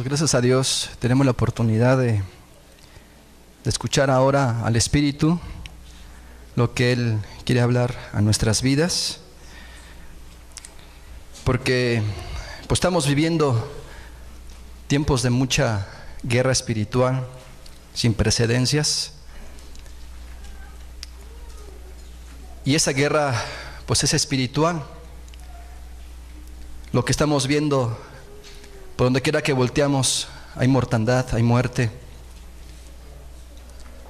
Gracias a Dios tenemos la oportunidad de escuchar ahora al Espíritu lo que Él quiere hablar a nuestras vidas, porque pues estamos viviendo tiempos de mucha guerra espiritual sin precedencias, y esa guerra pues es espiritual. Lo que estamos viendo, por donde quiera que volteamos, hay mortandad, hay muerte.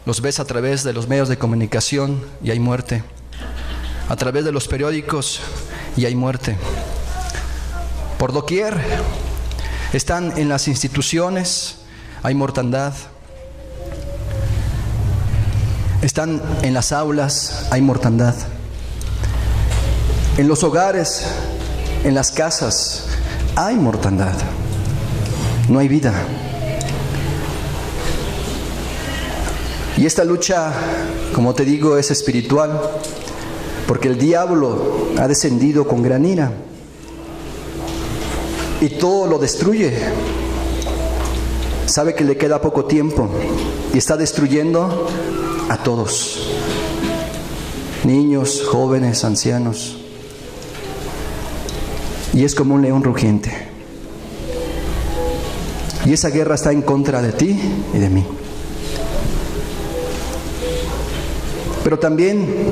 Los ves a través de los medios de comunicación y hay muerte. A través de los periódicos y hay muerte. Por doquier están en las instituciones, hay mortandad. Están en las aulas, hay mortandad. En los hogares, en las casas, hay mortandad. No hay vida. Y esta lucha, como te digo, es espiritual, porque el diablo ha descendido con gran ira y todo lo destruye. Sabe que le queda poco tiempo y está destruyendo a todos, niños, jóvenes, ancianos, y es como un león rugiente. Y esa guerra está en contra de ti y de mí. Pero también,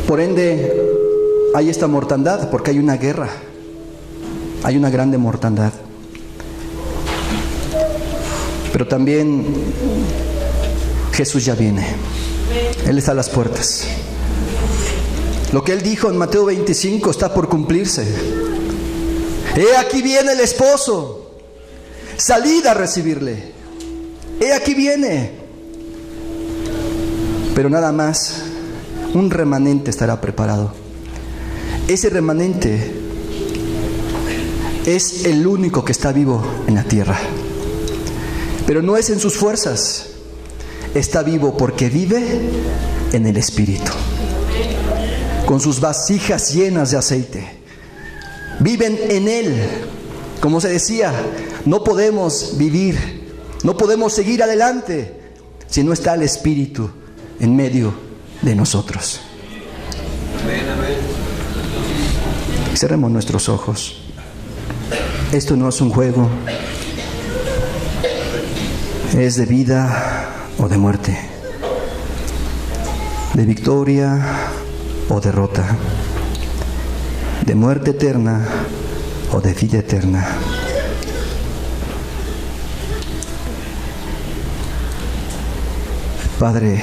por ende, hay esta mortandad, porque hay una guerra. Hay una grande mortandad. Pero también Jesús ya viene. Él está a las puertas. Lo que Él dijo en Mateo 25 está por cumplirse. He aquí viene el esposo. Salid a recibirle. He aquí viene. Pero nada más, un remanente estará preparado. Ese remanente es el único que está vivo en la tierra. Pero no es en sus fuerzas. Está vivo porque vive en el Espíritu. Con sus vasijas llenas de aceite. Viven en Él. Como se decía, no podemos vivir, no podemos seguir adelante si no está el Espíritu en medio de nosotros. Cerremos nuestros ojos. Esto no es un juego, es de vida o de muerte, de victoria o derrota, de muerte eterna o de vida eterna. Padre,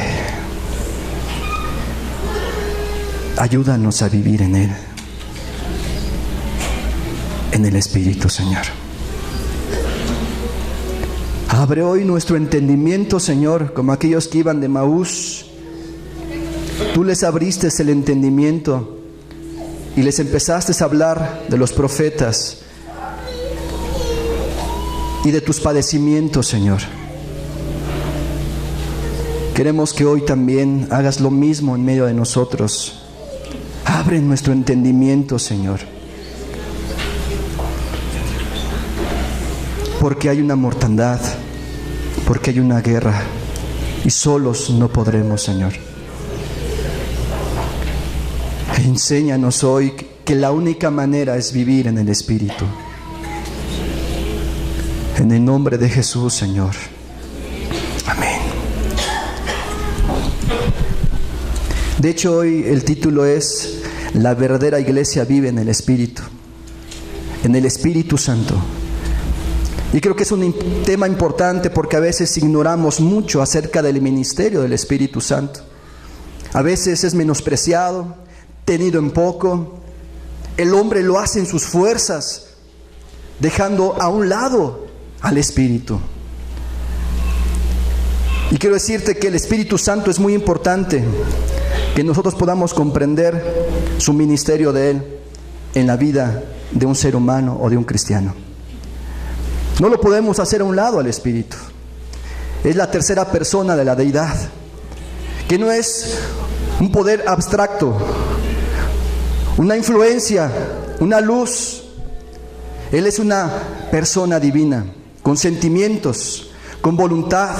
ayúdanos a vivir en Él, en el Espíritu, Señor. Abre hoy nuestro entendimiento, Señor, como aquellos que iban de Emaús. Tú les abriste el entendimiento y les empezaste a hablar de los profetas y de tus padecimientos, Señor. Queremos que hoy también hagas lo mismo en medio de nosotros. Abre nuestro entendimiento, Señor. Porque hay una mortandad, porque hay una guerra, y solos no podremos, Señor. Enséñanos hoy que la única manera es vivir en el Espíritu. En el nombre de Jesús, Señor. Amén. De hecho, hoy el título es La verdadera iglesia vive en el Espíritu Santo. Y creo que es un tema importante porque a veces ignoramos mucho acerca del ministerio del Espíritu Santo. A veces es menospreciado, tenido en poco. El hombre lo hace en sus fuerzas, dejando a un lado al Espíritu. Y quiero decirte que el Espíritu Santo es muy importante, que nosotros podamos comprender su ministerio de Él en la vida de un ser humano o de un cristiano. No lo podemos hacer a un lado al Espíritu. Es la tercera persona de la deidad, que no es un poder abstracto, una influencia, una luz. Él es una persona divina, con sentimientos, con voluntad,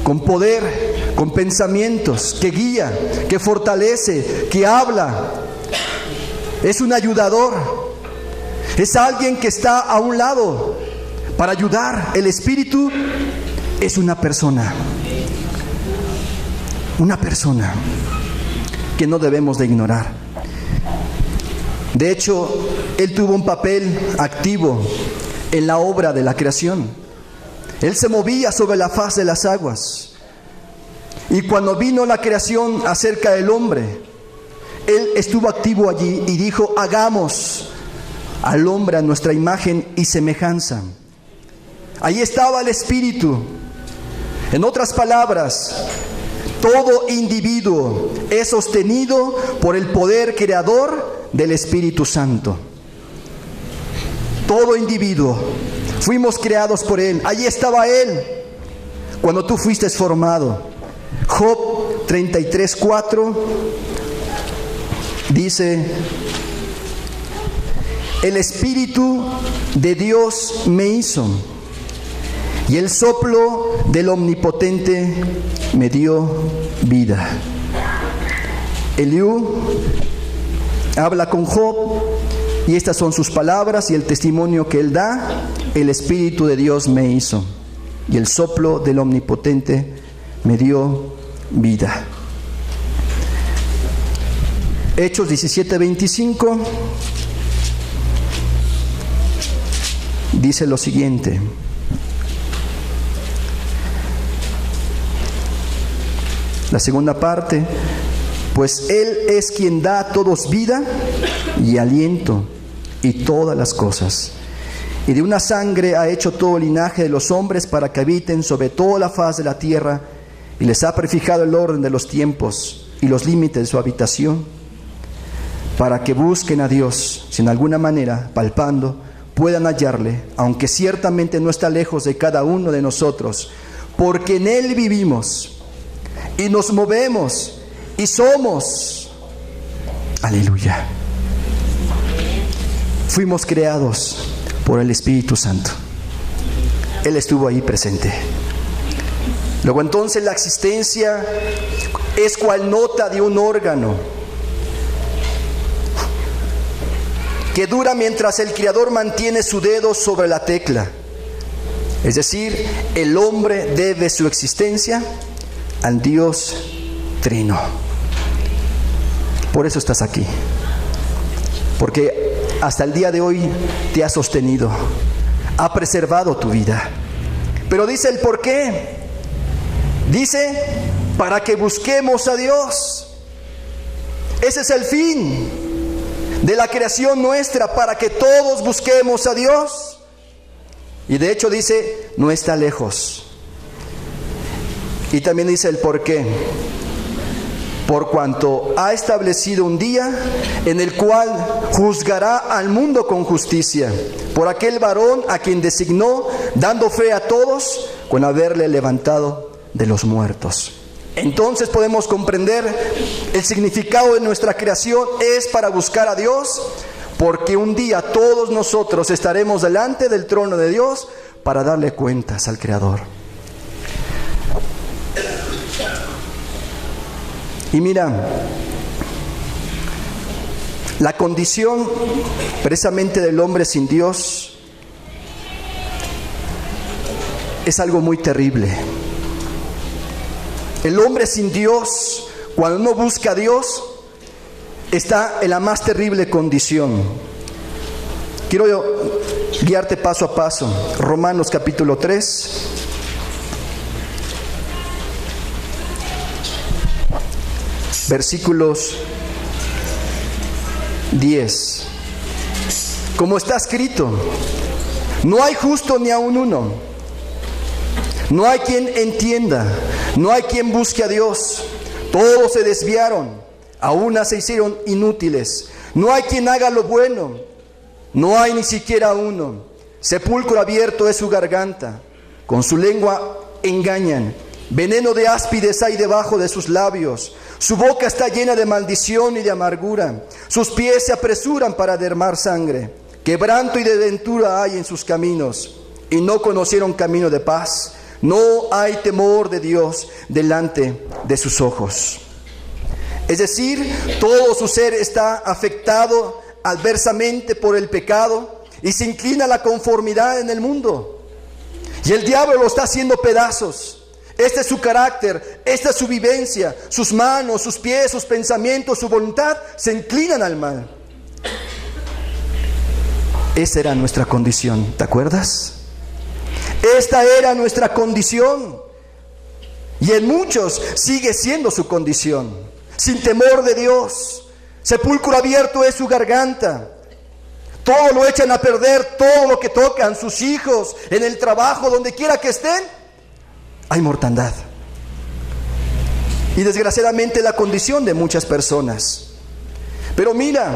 con poder, con pensamientos, que guía, que fortalece, que habla. Es un ayudador. Es alguien que está a un lado para ayudar. El Espíritu es una persona. Una persona que no debemos de ignorar. De hecho, Él tuvo un papel activo en la obra de la creación. Él se movía sobre la faz de las aguas. Y cuando vino la creación acerca del hombre, Él estuvo activo allí y dijo: hagamos al hombre a nuestra imagen y semejanza. Ahí estaba el Espíritu. En otras palabras, todo individuo es sostenido por el poder creador del Espíritu Santo. Todo individuo. Fuimos creados por Él. Allí estaba Él cuando tú fuiste formado. Job 33:4 dice: el Espíritu de Dios me hizo, y el soplo del Omnipotente me dio vida. Eliú habla con Job y estas son sus palabras y el testimonio que él da: el Espíritu de Dios me hizo, y el soplo del Omnipotente me dio vida. Hechos 17:25 dice lo siguiente: la segunda parte, pues Él es quien da a todos vida y aliento y todas las cosas. Y de una sangre ha hecho todo el linaje de los hombres para que habiten sobre toda la faz de la tierra, y les ha prefijado el orden de los tiempos y los límites de su habitación, para que busquen a Dios, si en alguna manera, palpando, puedan hallarle, aunque ciertamente no está lejos de cada uno de nosotros, porque en Él vivimos y nos movemos y somos. Aleluya. Fuimos creados por el Espíritu Santo. Él estuvo ahí presente. Luego entonces la existencia es cual nota de un órgano que dura mientras el Creador mantiene su dedo sobre la tecla. Es decir, el hombre debe su existencia al Dios Trino. Por eso estás aquí, porque hasta el día de hoy te ha sostenido, ha preservado tu vida. Pero dice el por qué. Dice: para que busquemos a Dios. Ese es el fin de la creación nuestra, para que todos busquemos a Dios. Y de hecho dice: no está lejos. Y también dice el por qué: por cuanto ha establecido un día en el cual juzgará al mundo con justicia, por aquel varón a quien designó, dando fe a todos con haberle levantado de los muertos. Entonces podemos comprender el significado de nuestra creación es para buscar a Dios, porque un día todos nosotros estaremos delante del trono de Dios para darle cuentas al Creador. Y mira, la condición precisamente del hombre sin Dios es algo muy terrible. El hombre sin Dios, cuando no busca a Dios, está en la más terrible condición. Quiero guiarte paso a paso. Romanos capítulo 3. Versículos 10. Como está escrito: no hay justo ni aun uno, no hay quien entienda, no hay quien busque a Dios. Todos se desviaron, a una se hicieron inútiles. No hay quien haga lo bueno, no hay ni siquiera uno. Sepulcro abierto es su garganta, con su lengua engañan. Veneno de áspides hay debajo de sus labios. Su boca está llena de maldición y de amargura. Sus pies se apresuran para derramar sangre. Quebranto y desventura hay en sus caminos, y no conocieron camino de paz. No hay temor de Dios delante de sus ojos. Es decir, todo su ser está afectado adversamente por el pecado y se inclina a la conformidad en el mundo. Y el diablo lo está haciendo pedazos. Este es su carácter, esta es su vivencia. Sus manos, sus pies, sus pensamientos, su voluntad se inclinan al mal. Esa era nuestra condición, ¿te acuerdas? Esta era nuestra condición. Y en muchos sigue siendo su condición. Sin temor de Dios. Sepulcro abierto es su garganta. Todo lo echan a perder, todo lo que tocan, sus hijos, en el trabajo, donde quiera que estén, hay mortandad. Y desgraciadamente la condición de muchas personas. Pero mira,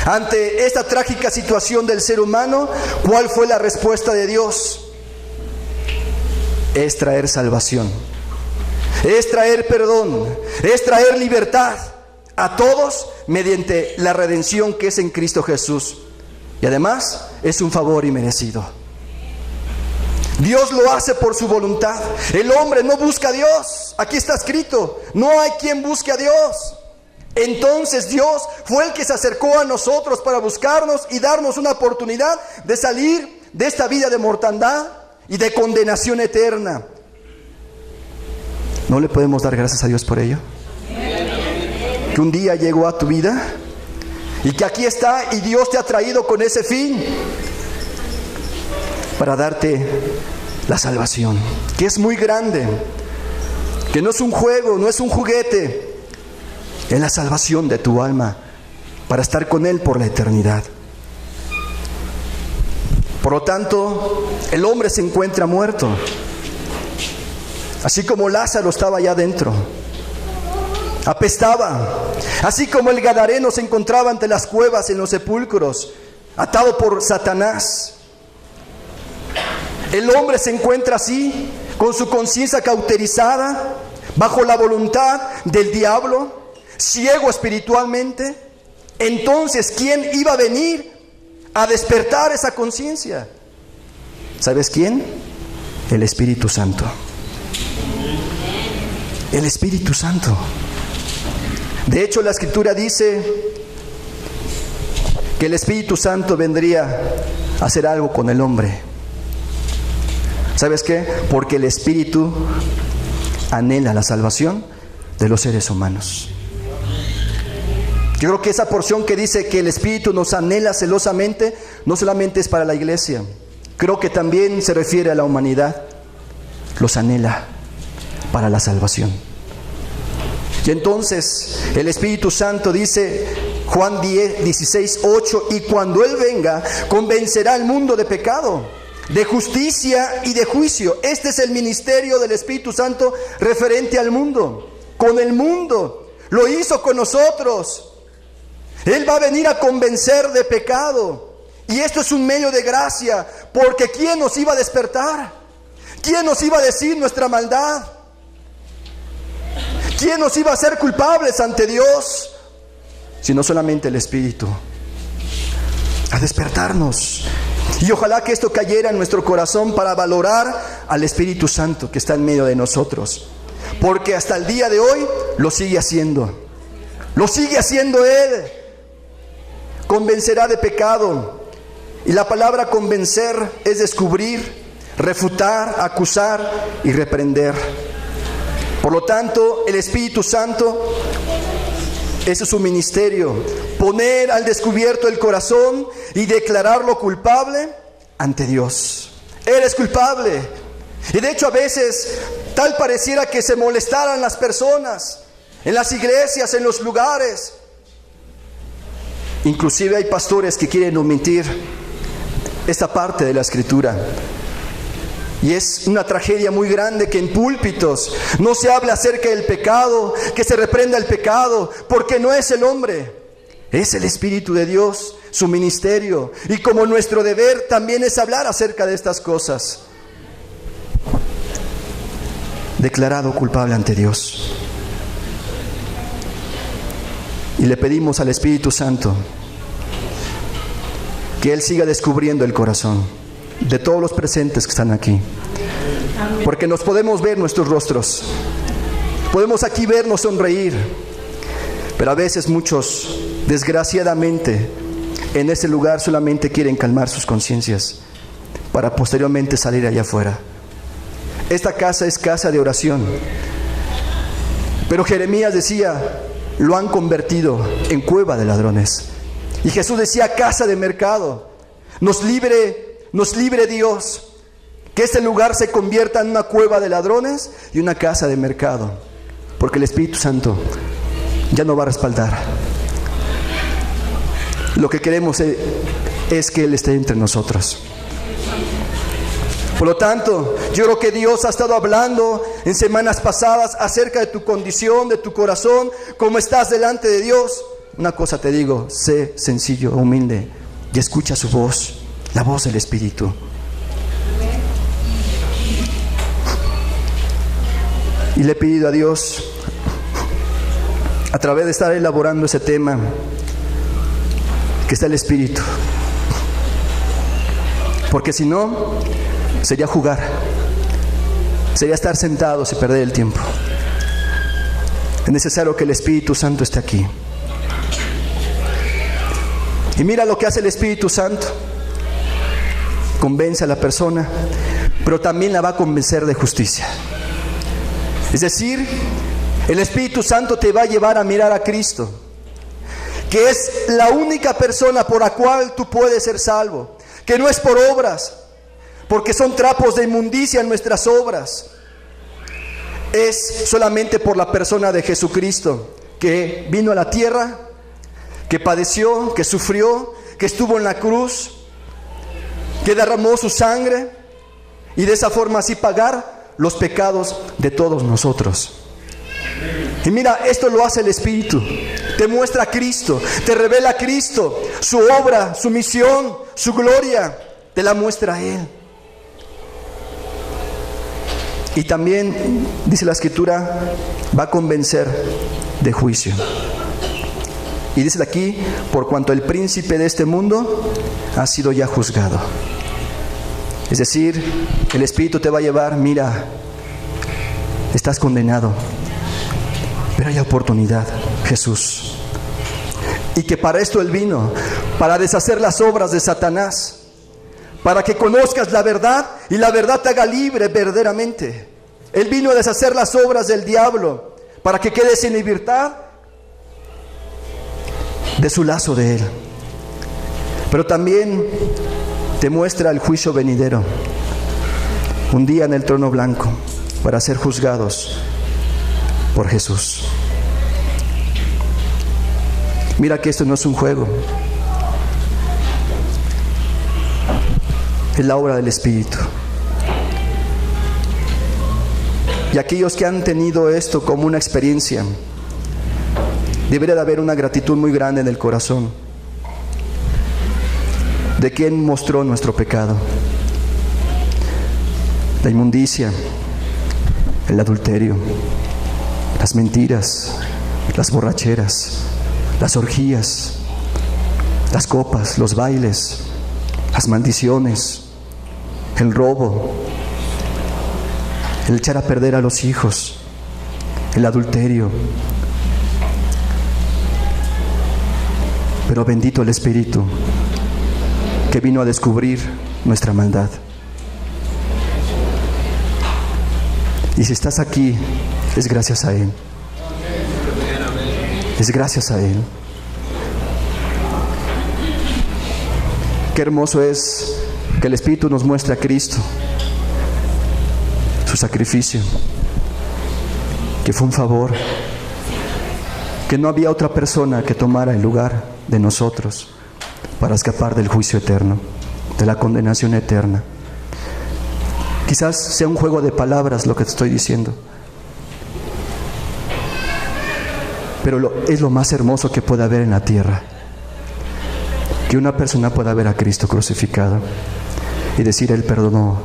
ante esta trágica situación del ser humano, ¿cuál fue la respuesta de Dios? Es traer salvación, es traer perdón, es traer libertad a todos mediante la redención que es en Cristo Jesús. Y además es un favor inmerecido. Dios lo hace por su voluntad. El hombre no busca a Dios. Aquí está escrito, no hay quien busque a Dios. Entonces Dios fue el que se acercó a nosotros para buscarnos y darnos una oportunidad de salir de esta vida de mortandad y de condenación eterna. ¿No le podemos dar gracias a Dios por ello? Que un día llegó a tu vida y que aquí está y Dios te ha traído con ese fin para darte la salvación, que es muy grande, que no es un juego, no es un juguete, es la salvación de tu alma para estar con Él por la eternidad. Por lo tanto, el hombre se encuentra muerto, así como Lázaro estaba allá adentro, apestaba, así como el gadareno se encontraba ante las cuevas en los sepulcros, atado por Satanás. El hombre se encuentra así, con su conciencia cauterizada, bajo la voluntad del diablo, ciego espiritualmente. Entonces, ¿quién iba a venir a despertar esa conciencia? ¿Sabes quién? El Espíritu Santo. El Espíritu Santo. De hecho, la Escritura dice que el Espíritu Santo vendría a hacer algo con el hombre. ¿Sabes qué? Porque el Espíritu anhela la salvación de los seres humanos. Yo creo que esa porción que dice que el Espíritu nos anhela celosamente, no solamente es para la iglesia. Creo que también se refiere a la humanidad. Los anhela para la salvación. Y entonces el Espíritu Santo dice, Juan 16:8, y cuando Él venga, convencerá al mundo de pecado, de justicia y de juicio. Este es el ministerio del Espíritu Santo referente al mundo, con el mundo. Lo hizo con nosotros. Él va a venir a convencer de pecado. Y esto es un medio de gracia, porque ¿quién nos iba a despertar? ¿Quién nos iba a decir nuestra maldad? ¿Quién nos iba a hacer culpables ante Dios? Sino solamente el Espíritu. A despertarnos. Y ojalá que esto cayera en nuestro corazón para valorar al Espíritu Santo que está en medio de nosotros. Porque hasta el día de hoy lo sigue haciendo. Lo sigue haciendo Él. Convencerá de pecado. Y la palabra convencer es descubrir, refutar, acusar y reprender. Por lo tanto, el Espíritu Santo, ese es su ministerio, poner al descubierto el corazón y declararlo culpable ante Dios. Él es culpable. Y de hecho a veces tal pareciera que se molestaran las personas, en las iglesias, en los lugares. Inclusive hay pastores que quieren omitir esta parte de la Escritura. Y es una tragedia muy grande que en púlpitos no se habla acerca del pecado, que se reprenda el pecado, porque no es el hombre, es el Espíritu de Dios, su ministerio. Y como nuestro deber también es hablar acerca de estas cosas. Declarado culpable ante Dios. Y le pedimos al Espíritu Santo que Él siga descubriendo el corazón de todos los presentes que están aquí. Porque nos podemos ver nuestros rostros, podemos aquí vernos sonreír, pero a veces muchos, desgraciadamente, en este lugar solamente quieren calmar sus conciencias para posteriormente salir allá afuera. Esta casa es casa de oración, pero Jeremías decía, lo han convertido en cueva de ladrones. Y Jesús decía, casa de mercado. Nos libre Dios, que este lugar se convierta en una cueva de ladrones y una casa de mercado, porque el Espíritu Santo ya no va a respaldar. Lo que queremos es que Él esté entre nosotros. Por lo tanto, yo creo que Dios ha estado hablando en semanas pasadas acerca de tu condición, de tu corazón, cómo estás delante de Dios. Una cosa te digo, sé sencillo, humilde y escucha su voz, la voz del Espíritu. Y le he pedido a Dios, a través de estar elaborando ese tema, que está el Espíritu. Porque si no, sería jugar, sería estar sentados y perder el tiempo. Es necesario que el Espíritu Santo esté aquí. Y mira lo que hace el Espíritu Santo. Convence a la persona, pero también la va a convencer de justicia. Es decir, el Espíritu Santo te va a llevar a mirar a Cristo, que es la única persona por la cual tú puedes ser salvo, que no es por obras, porque son trapos de inmundicia en nuestras obras. Es solamente por la persona de Jesucristo, que vino a la tierra, que padeció, que sufrió, que estuvo en la cruz, que derramó su sangre y de esa forma así pagar los pecados de todos nosotros. Y mira, esto lo hace el Espíritu. Te muestra a Cristo, te revela a Cristo, su obra, su misión, su gloria, te la muestra a Él. Y también, dice la Escritura, va a convencer de juicio. Y dice aquí, por cuanto el príncipe de este mundo ha sido ya juzgado. Es decir, el Espíritu te va a llevar, mira, estás condenado, pero hay oportunidad, Jesús. Y que para esto Él vino, para deshacer las obras de Satanás, para que conozcas la verdad y la verdad te haga libre verdaderamente. Él vino a deshacer las obras del diablo, para que quedes en libertad de su lazo de Él. Pero también te muestra el juicio venidero, un día en el trono blanco, para ser juzgados por Jesús. Mira que esto no es un juego, es la obra del Espíritu. Y aquellos que han tenido esto como una experiencia, debería de haber una gratitud muy grande en el corazón de quien mostró nuestro pecado, la inmundicia, el adulterio, las mentiras, las borracheras, las orgías, las copas, los bailes, las maldiciones, el robo, el echar a perder a los hijos, el adulterio. Pero bendito el Espíritu que vino a descubrir nuestra maldad. Y si estás aquí, es gracias a Él. Es gracias a Él. Qué hermoso es que el Espíritu nos muestre a Cristo, su sacrificio, que fue un favor, que no había otra persona que tomara el lugar de nosotros para escapar del juicio eterno, de la condenación eterna. Quizás sea un juego de palabras lo que te estoy diciendo, pero es lo más hermoso que puede haber en la tierra, que una persona pueda ver a Cristo crucificado y decir: Él perdonó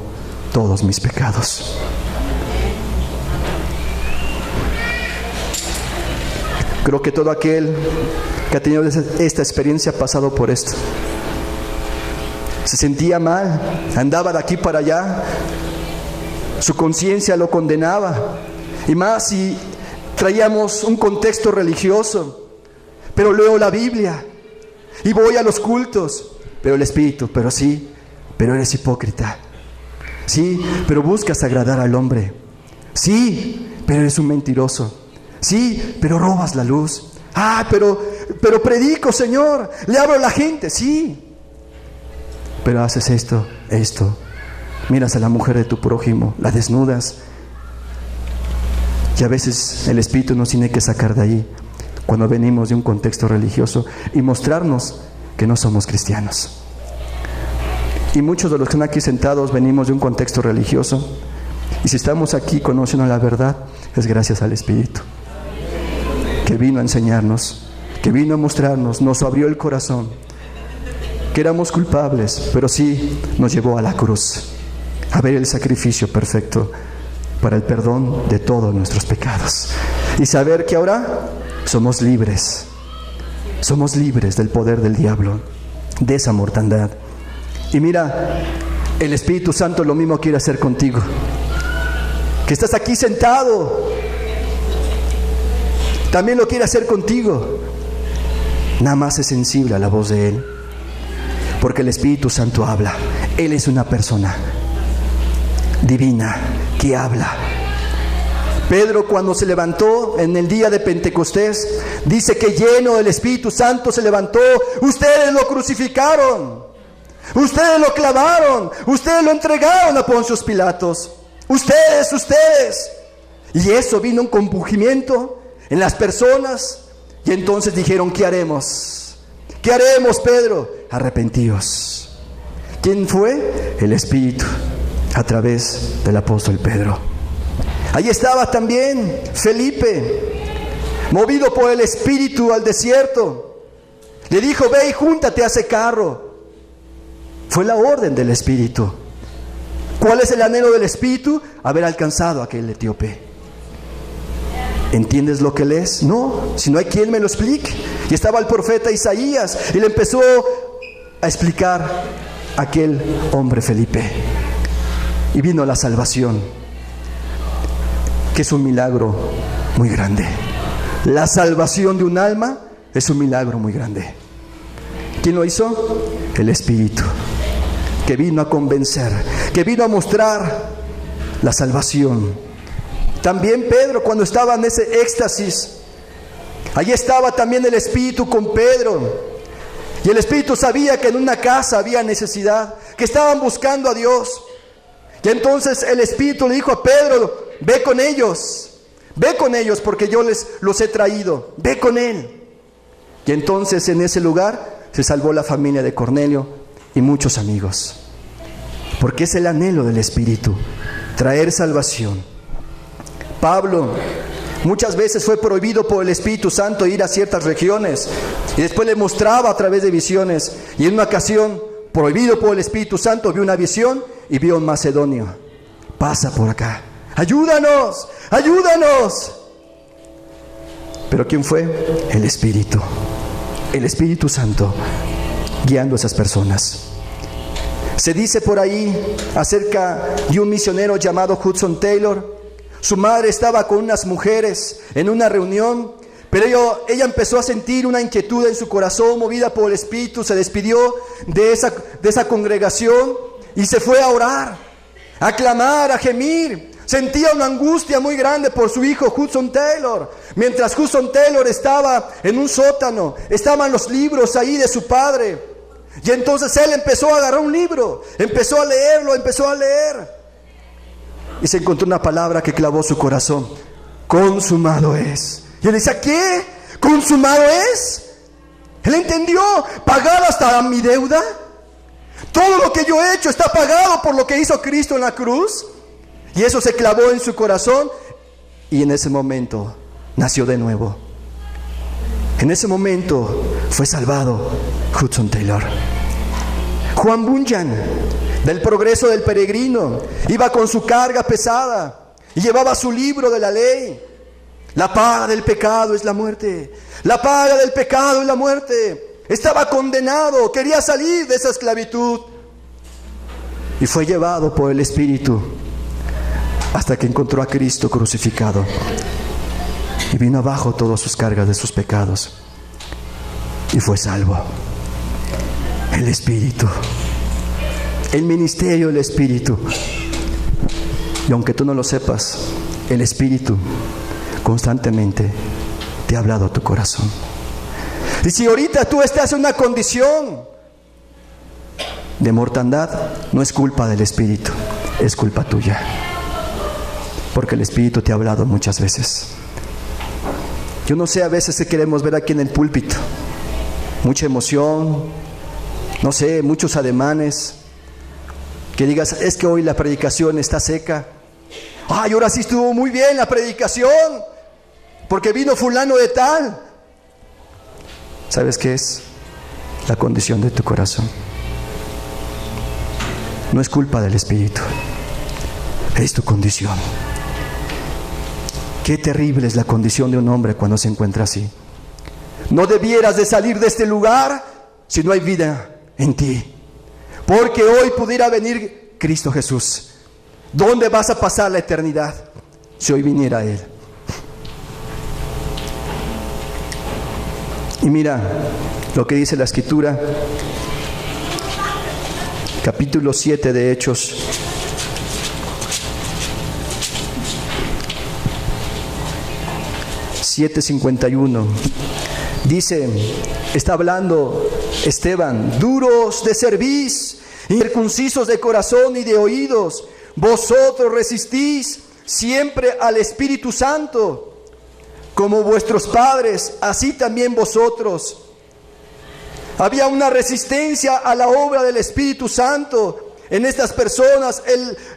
todos mis pecados. Creo que todo aquel que ha tenido esta experiencia ha pasado por esto. Se sentía mal, andaba de aquí para allá, su conciencia lo condenaba, y más si traíamos un contexto religioso. Pero leo la Biblia y voy a los cultos, pero el Espíritu, pero eres hipócrita. Sí, pero buscas agradar al hombre. Sí, pero eres un mentiroso. Sí, pero robas la luz. Pero predico, Señor, le hablo a la gente. Sí, pero haces esto. Miras a la mujer de tu prójimo, la desnudas. Y a veces el Espíritu nos tiene que sacar de ahí cuando venimos de un contexto religioso y mostrarnos que no somos cristianos. Y muchos de los que están aquí sentados venimos de un contexto religioso, y si estamos aquí conociendo la verdad, es gracias al Espíritu, que vino a enseñarnos, que vino a mostrarnos, nos abrió el corazón, que éramos culpables, pero sí nos llevó a la cruz, a ver el sacrificio perfecto para el perdón de todos nuestros pecados, y saber que ahora somos libres del poder del diablo, de esa mortandad. Y mira, el Espíritu Santo lo mismo quiere hacer contigo, que estás aquí sentado, también lo quiere hacer contigo. Nada más es sensible a la voz de Él, porque el Espíritu Santo habla. Él es una persona divina que habla. Pedro, cuando se levantó en el día de Pentecostés, dice que lleno del Espíritu Santo se levantó. Ustedes lo crucificaron, ustedes lo clavaron, ustedes lo entregaron a Poncio Pilatos. Ustedes. Y eso vino un compungimiento en las personas. Y entonces dijeron, ¿qué haremos? ¿Qué haremos, Pedro? Arrepentíos. ¿Quién fue? El Espíritu, a través del apóstol Pedro. Ahí estaba también Felipe, movido por el Espíritu al desierto. Le dijo, ve y júntate a ese carro. Fue la orden del Espíritu. ¿Cuál es el anhelo del Espíritu? Haber alcanzado a aquel etíope. ¿Entiendes lo que lees? No, si no hay quien me lo explique. Y estaba el profeta Isaías y le empezó a explicar a aquel hombre Felipe. Y vino la salvación, que es un milagro muy grande. La salvación de un alma es un milagro muy grande. ¿Quién lo hizo? El Espíritu, que vino a convencer, que vino a mostrar la salvación. También Pedro, cuando estaba en ese éxtasis, allí estaba también el Espíritu con Pedro. Y el Espíritu sabía que en una casa había necesidad, que estaban buscando a Dios. Y entonces el Espíritu le dijo a Pedro, ve con ellos porque yo los he traído, ve con él. Y entonces en ese lugar se salvó la familia de Cornelio y muchos amigos, porque es el anhelo del Espíritu, traer salvación. Pablo muchas veces fue prohibido por el Espíritu Santo ir a ciertas regiones, y después le mostraba a través de visiones. Y en una ocasión, prohibido por el Espíritu Santo, vio una visión y vio un macedonio: pasa por acá, ayúdanos. Pero ¿quién fue? El Espíritu Santo, guiando a esas personas. Se dice por ahí acerca de un misionero llamado Hudson Taylor. Su madre estaba con unas mujeres en una reunión, pero ella empezó a sentir una inquietud en su corazón, movida por el Espíritu. Se despidió de esa congregación y se fue a orar, a clamar, a gemir. Sentía una angustia muy grande por su hijo Hudson Taylor. Mientras Hudson Taylor estaba en un sótano, estaban los libros ahí de su padre. Y entonces él empezó a agarrar un libro, empezó a leer. Y se encontró una palabra que clavó su corazón: consumado es. Y él decía, ¿qué? ¿Consumado es? Él entendió: pagada hasta mi deuda. Todo lo que yo he hecho está pagado por lo que hizo Cristo en la cruz. Y eso se clavó en su corazón. Y en ese momento nació de nuevo. En ese momento fue salvado Hudson Taylor. Juan Bunyan, del Progreso del Peregrino, iba con su carga pesada y llevaba su libro de la ley. La paga del pecado es la muerte. La paga del pecado es la muerte. Estaba condenado, quería salir de esa esclavitud. y fue llevado por el Espíritu hasta que encontró a Cristo crucificado y vino abajo todas sus cargas de sus pecados y fue salvo. El Espíritu, el ministerio del Espíritu. Y aunque tú no lo sepas, el Espíritu constantemente te ha hablado a tu corazón. Y si ahorita tú estás en una condición de mortandad, no es culpa del Espíritu, es culpa tuya. Porque el Espíritu te ha hablado muchas veces. Yo no sé a veces qué queremos ver aquí en el púlpito. Mucha emoción, no sé, muchos ademanes. Que digas, es que hoy la predicación está seca. Ay, ahora sí estuvo muy bien la predicación, porque vino fulano de tal. ¿Sabes qué es? La condición de tu corazón. No es culpa del Espíritu, es tu condición. Qué terrible es la condición de un hombre cuando se encuentra así. No debieras de salir de este lugar si no hay vida en ti. Porque hoy pudiera venir Cristo Jesús. ¿Dónde vas a pasar la eternidad si hoy viniera Él? Y mira lo que dice la Escritura, capítulo 7 de Hechos. (7:51) dice, está hablando Esteban: duros de cerviz, incircuncisos de corazón y de oídos, vosotros resistís siempre al Espíritu Santo, como vuestros padres, así también vosotros. Había una resistencia a la obra del Espíritu Santo en estas personas.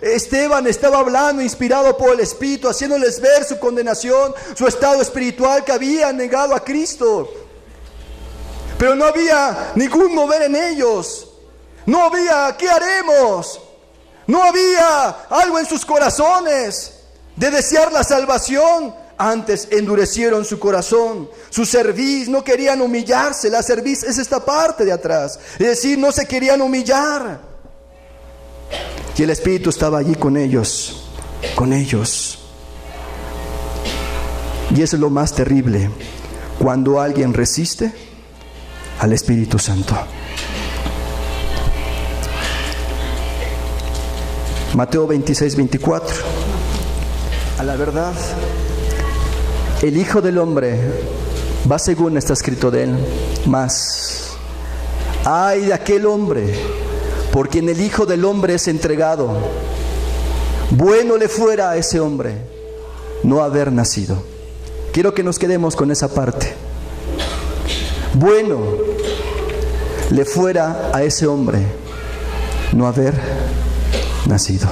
Esteban estaba hablando, inspirado por el Espíritu, haciéndoles ver su condenación, su estado espiritual, que habían negado a Cristo. Pero no había ningún mover en ellos. No había, ¿qué haremos? No había algo en sus corazones de desear la salvación. Antes endurecieron su corazón, su cerviz, no querían humillarse. La cerviz es esta parte de atrás, es decir, no se querían humillar. Y el Espíritu estaba allí con ellos, Y eso es lo más terrible, cuando alguien resiste al Espíritu Santo. Mateo 26:24. A la verdad, el Hijo del Hombre va según está escrito de él, mas ay de aquel hombre por quien el Hijo del Hombre es entregado. Bueno le fuera a ese hombre no haber nacido. Quiero que nos quedemos con esa parte. Bueno le fuera a ese hombre no haber nacido.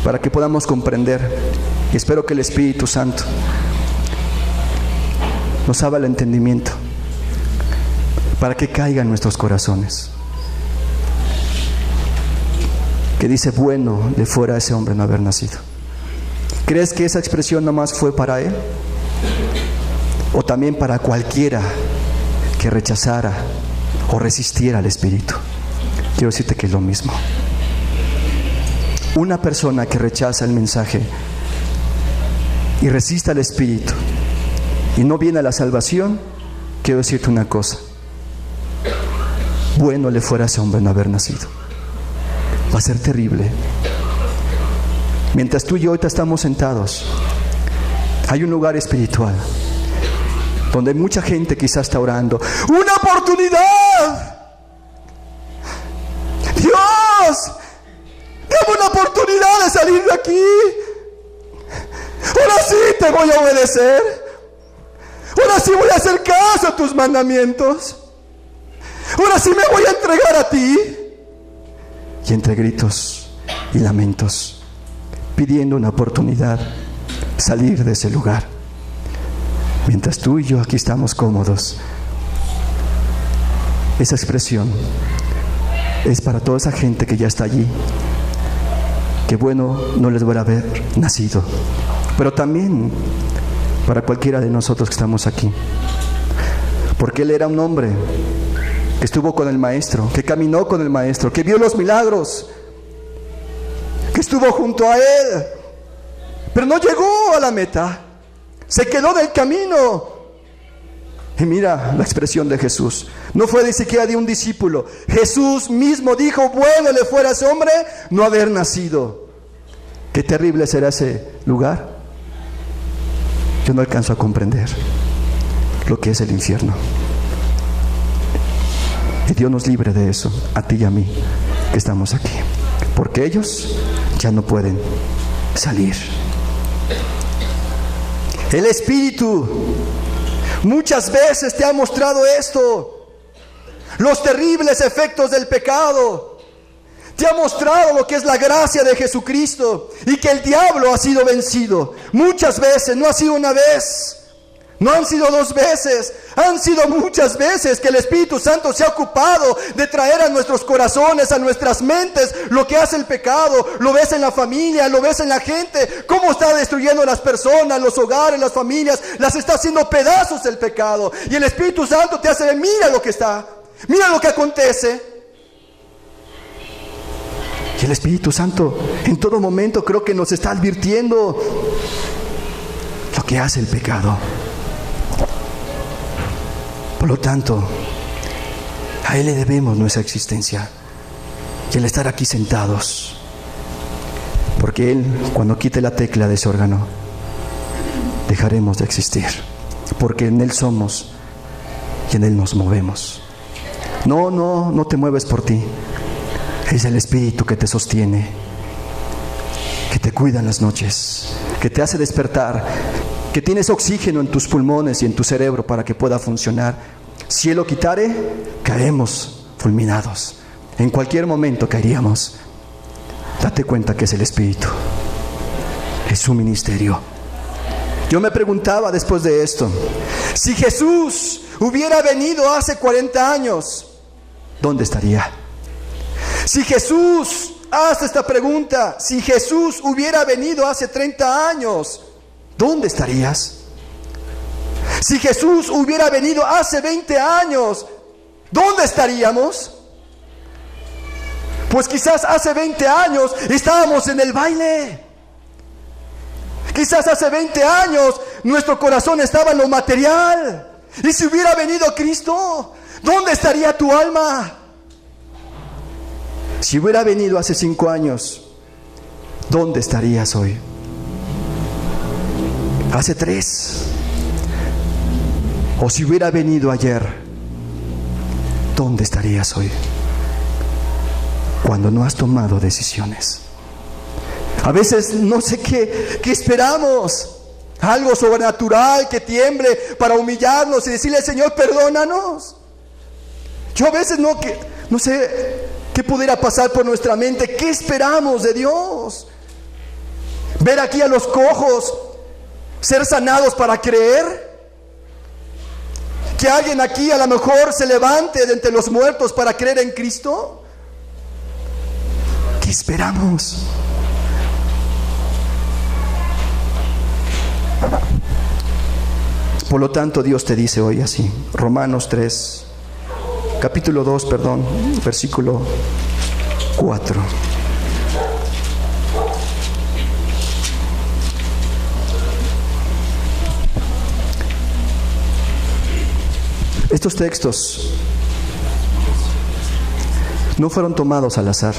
Para que podamos comprender, y espero que el Espíritu Santo nos abra el entendimiento, para que caiga en nuestros corazones, que dice, bueno le fuera a ese hombre no haber nacido. ¿Crees que esa expresión nomás fue para él? ¿O también para cualquiera que rechazara o resistiera al Espíritu? Quiero decirte que es lo mismo. Una persona que rechaza el mensaje y resiste al Espíritu y no viene a la salvación, quiero decirte una cosa: bueno le fuera a ese hombre no haber nacido. Va a ser terrible. Mientras tú y yo ahorita estamos sentados, hay un lugar espiritual donde mucha gente quizás está orando. ¡Una oportunidad! ¡Dios! ¡Dame una oportunidad de salir de aquí! Ahora sí te voy a obedecer. Ahora sí voy a hacer caso a tus mandamientos. Ahora sí me voy a entregar a ti. Y entre gritos y lamentos, pidiendo una oportunidad, salir de ese lugar. Mientras tú y yo aquí estamos cómodos. Esa expresión es para toda esa gente que ya está allí, que bueno no les voy a haber nacido, pero también para cualquiera de nosotros que estamos aquí, porque él era un hombre que estuvo con el Maestro, que caminó con el Maestro, que vio los milagros, que estuvo junto a Él, pero no llegó a la meta, se quedó del camino. Y mira la expresión de Jesús, no fue ni siquiera de un discípulo. Jesús mismo dijo: bueno le fuera a ese hombre no haber nacido. Qué terrible será ese lugar. Yo no alcanzo a comprender lo que es el infierno. Y Dios nos libre de eso, a ti y a mí que estamos aquí, porque ellos ya no pueden salir. El Espíritu muchas veces te ha mostrado esto, los terribles efectos del pecado. Te ha mostrado lo que es la gracia de Jesucristo y que el diablo ha sido vencido. Muchas veces, no ha sido una vez, no han sido 2 veces, han sido muchas veces que el Espíritu Santo se ha ocupado de traer a nuestros corazones, a nuestras mentes, lo que hace el pecado. Lo ves en la familia, lo ves en la gente, cómo está destruyendo las personas, los hogares, las familias, las está haciendo pedazos el pecado. Y el Espíritu Santo te hace ver: mira lo que está, mira lo que acontece. Y el Espíritu Santo en todo momento creo que nos está advirtiendo lo que hace el pecado. Por lo tanto, a Él le debemos nuestra existencia y el estar aquí sentados, porque Él, cuando quite la tecla de ese órgano, dejaremos de existir, porque en Él somos y en Él nos movemos. No te mueves por ti. Es el Espíritu que te sostiene, que te cuida en las noches, que te hace despertar, que tienes oxígeno en tus pulmones y en tu cerebro para que pueda funcionar. Si Él lo quitare, caemos fulminados. En cualquier momento caeríamos. Date cuenta que es el Espíritu, es su ministerio. Yo me preguntaba después de esto, si Jesús hubiera venido hace 40 años, ¿dónde estaría? Si Jesús, haz esta pregunta, si Jesús hubiera venido hace 30 años, ¿dónde estarías? Si Jesús hubiera venido hace 20 años, ¿dónde estaríamos? Pues quizás hace 20 años estábamos en el baile. Quizás hace 20 años nuestro corazón estaba en lo material. Y si hubiera venido Cristo, ¿dónde estaría tu alma? Si hubiera venido hace 5 años, ¿dónde estarías hoy? Hace 3. O si hubiera venido ayer, ¿dónde estarías hoy? Cuando no has tomado decisiones. A veces no sé qué esperamos. Algo sobrenatural que tiemble para humillarnos y decirle: Señor, perdónanos. Yo a veces no sé qué pudiera pasar por nuestra mente. ¿Qué esperamos de Dios? Ver aquí a los cojos ser sanados para creer. Que alguien aquí a lo mejor se levante de entre los muertos para creer en Cristo. ¿Qué esperamos? Por lo tanto, Dios te dice hoy así, Romanos 3, capítulo 2, versículo 4. Estos textos no fueron tomados al azar.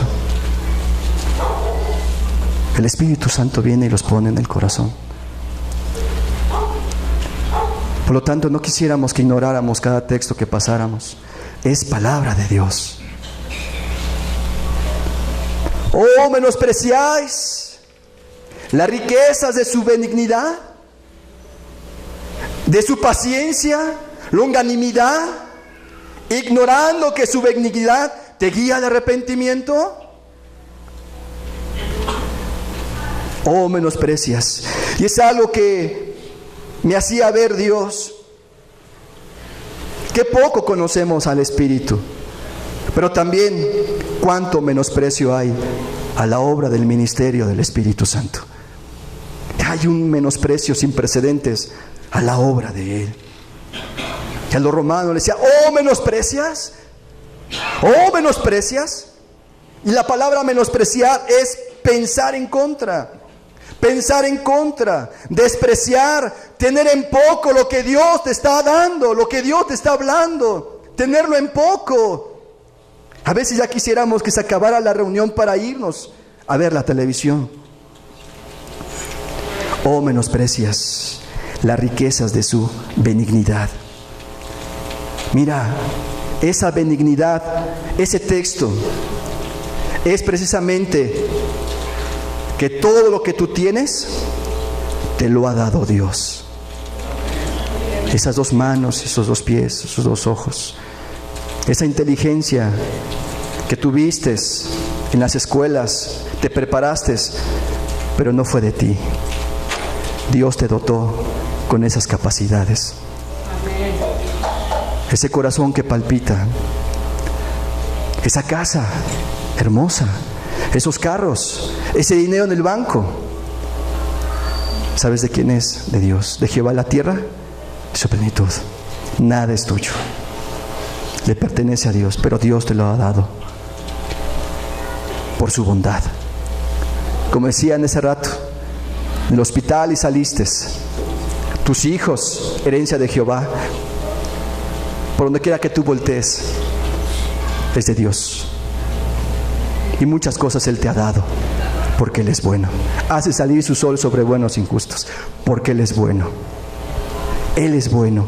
El Espíritu Santo viene y los pone en el corazón. Por lo tanto, no quisiéramos que ignoráramos cada texto que pasáramos. Es palabra de Dios. Oh, menospreciáis las riquezas de su benignidad, de su paciencia, longanimidad, ignorando que su benignidad te guía al arrepentimiento. Oh, menosprecias. Y es algo que me hacía ver Dios. Qué poco conocemos al Espíritu, pero también cuánto menosprecio hay a la obra del ministerio del Espíritu Santo. Hay un menosprecio sin precedentes a la obra de Él. Y a los romanos les decía: oh, menosprecias ¿O menosprecias? Y la palabra menospreciar es pensar en contra. Pensar en contra, despreciar, tener en poco lo que Dios te está dando, lo que Dios te está hablando, tenerlo en poco. A veces ya quisiéramos que se acabara la reunión para irnos a ver la televisión. ¿O menosprecias las riquezas de su benignidad? Mira, esa benignidad, ese texto, es precisamente que todo lo que tú tienes, te lo ha dado Dios. Esas dos manos, esos dos pies, esos dos ojos, esa inteligencia que tuviste en las escuelas, te preparaste, pero no fue de ti. Dios te dotó con esas capacidades. Ese corazón que palpita, esa casa hermosa, esos carros, ese dinero en el banco. ¿Sabes de quién es? De Dios. De Jehová la tierra y su plenitud. Nada es tuyo. Le pertenece a Dios, pero Dios te lo ha dado por su bondad. Como decía en ese rato, del hospital y saliste. Tus hijos, herencia de Jehová. Por donde quiera que tú voltees, es de Dios. Y muchas cosas Él te ha dado, porque Él es bueno. Hace salir su sol sobre buenos e injustos, porque Él es bueno. Él es bueno.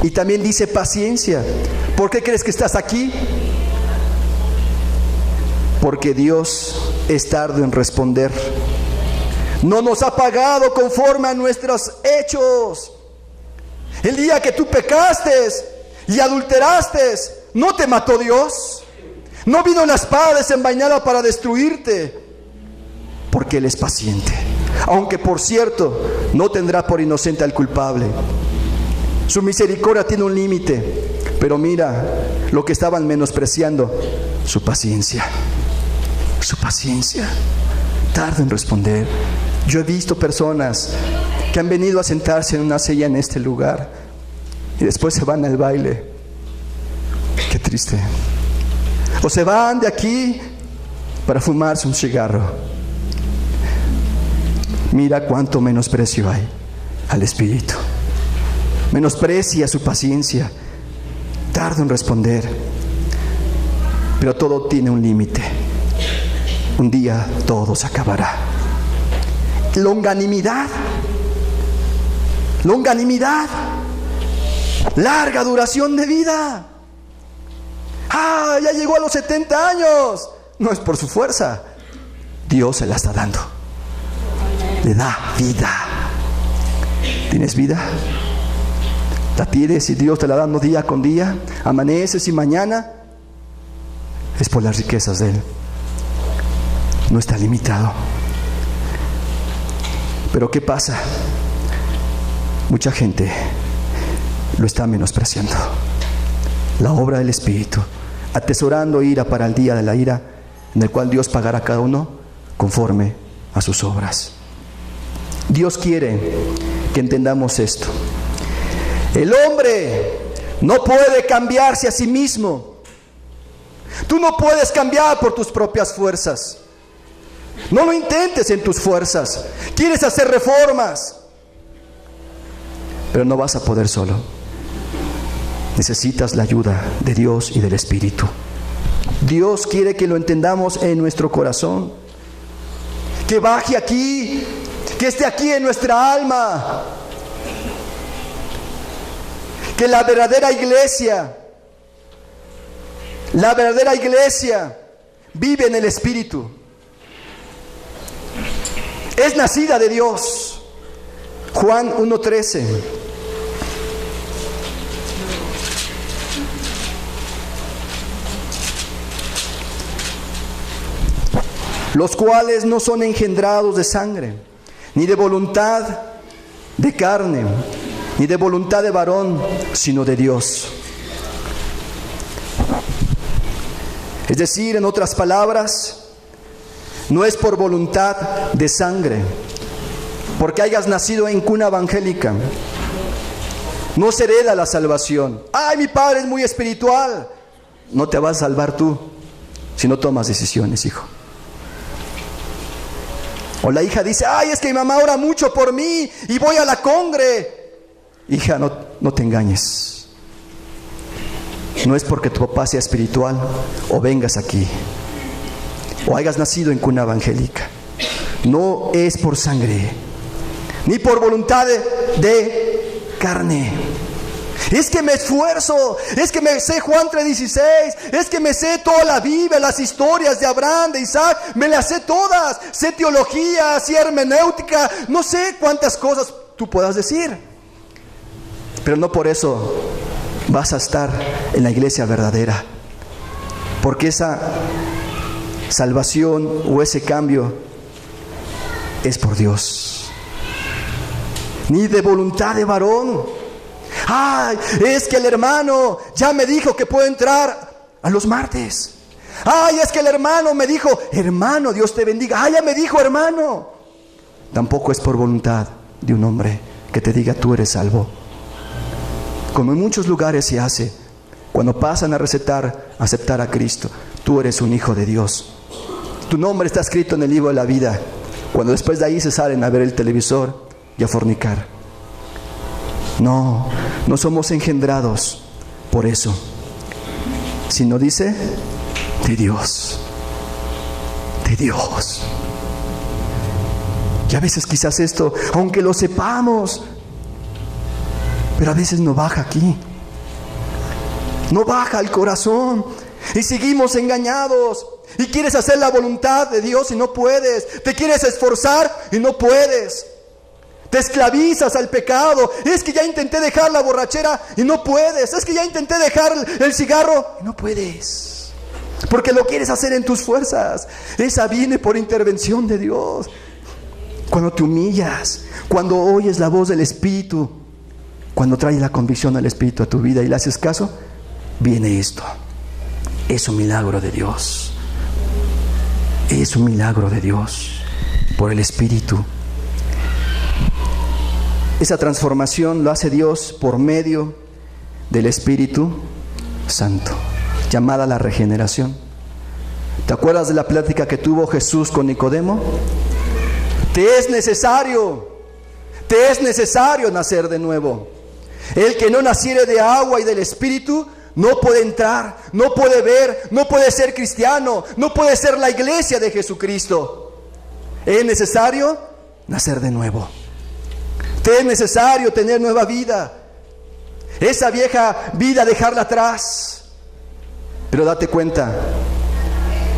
Y también dice paciencia. ¿Por qué crees que estás aquí? Porque Dios es tardo en responder. No nos ha pagado conforme a nuestros hechos. El día que tú pecaste y adulteraste, ¿no te mató Dios? No vino una espada desenvainada para destruirte, porque Él es paciente. Aunque por cierto, no tendrá por inocente al culpable. Su misericordia tiene un límite, pero mira lo que estaban menospreciando, su paciencia. Su paciencia, tarda en responder. Yo he visto personas que han venido a sentarse en una silla en este lugar y después se van al baile. Qué triste. O se van de aquí para fumarse un cigarro. Mira cuánto menosprecio hay al Espíritu. Menosprecia su paciencia, tarda en responder, pero todo tiene un límite. Un día todo se acabará. Longanimidad, larga duración de vida. Ya llegó a los 70 años. No es por su fuerza, Dios se la está dando. Le da vida. ¿Tienes vida? La tienes y Dios te la da dando día con día. Amaneces y mañana. Es por las riquezas de Él. No está limitado. Pero ¿qué pasa? Mucha gente lo está menospreciando. La obra del Espíritu, atesorando ira para el día de la ira, en el cual Dios pagará a cada uno conforme a sus obras. Dios quiere que entendamos esto. El hombre no puede cambiarse a sí mismo. Tú no puedes cambiar por tus propias fuerzas. No lo intentes en tus fuerzas. Quieres hacer reformas, pero no vas a poder solo. Necesitas la ayuda de Dios y del Espíritu. Dios quiere que lo entendamos en nuestro corazón, que baje aquí, que esté aquí en nuestra alma, que la verdadera iglesia vive en el Espíritu. Es nacida de Dios. Juan 1:13. Los cuales no son engendrados de sangre, ni de voluntad de carne, ni de voluntad de varón, sino de Dios. Es decir, en otras palabras, no es por voluntad de sangre, porque hayas nacido en cuna evangélica. No se hereda la salvación. ¡Ay, mi padre es muy espiritual! no te vas a salvar tú si no tomas decisiones, hijo. O la hija dice, ay, es que mi mamá ora mucho por mí y voy a la congre. Hija, no te engañes. No es porque tu papá sea espiritual o vengas aquí o hayas nacido en cuna evangélica. No es por sangre, ni por voluntad de carne. Es que me esfuerzo, es que me sé Juan 3:16, es que me sé toda la Biblia, las historias de Abraham, de Isaac, me las sé todas. Sé teología, sé hermenéutica, no sé cuántas cosas tú puedas decir. Pero no por eso vas a estar en la iglesia verdadera. Porque esa salvación o ese cambio es por Dios. Ni de voluntad de varón. Ay, es que el hermano ya me dijo que puedo entrar a los martes. Ay, es que el hermano me dijo, hermano, Dios te bendiga. Ay, ya me dijo, hermano. Tampoco es por voluntad de un hombre que te diga, tú eres salvo. Como en muchos lugares se hace, cuando pasan a aceptar a Cristo, tú eres un hijo de Dios. Tu nombre está escrito en el libro de la vida. Cuando después de ahí se salen a ver el televisor y a fornicar. No somos engendrados por eso, sino dice, de Dios. De Dios. Y a veces quizás esto, aunque lo sepamos, pero a veces no baja aquí. No baja al corazón. Y seguimos engañados. Y quieres hacer la voluntad de Dios y no puedes. Te quieres esforzar y no puedes. Te esclavizas al pecado. Es que ya intenté dejar la borrachera y no puedes. Es que ya intenté dejar el cigarro y no puedes. Porque lo quieres hacer en tus fuerzas. Esa viene por intervención de Dios. Cuando te humillas, cuando oyes la voz del Espíritu, cuando traes la convicción al Espíritu a tu vida y le haces caso, viene esto. Es un milagro de Dios. Es un milagro de Dios por el Espíritu. Esa transformación lo hace Dios por medio del Espíritu Santo, llamada la regeneración. ¿Te acuerdas de la plática que tuvo Jesús con Nicodemo? Te es necesario nacer de nuevo. El que no naciere de agua y del Espíritu no puede entrar, no puede ver, no puede ser cristiano, no puede ser la iglesia de Jesucristo. Es necesario nacer de nuevo. Te es necesario tener nueva vida. Esa vieja vida dejarla atrás. Pero date cuenta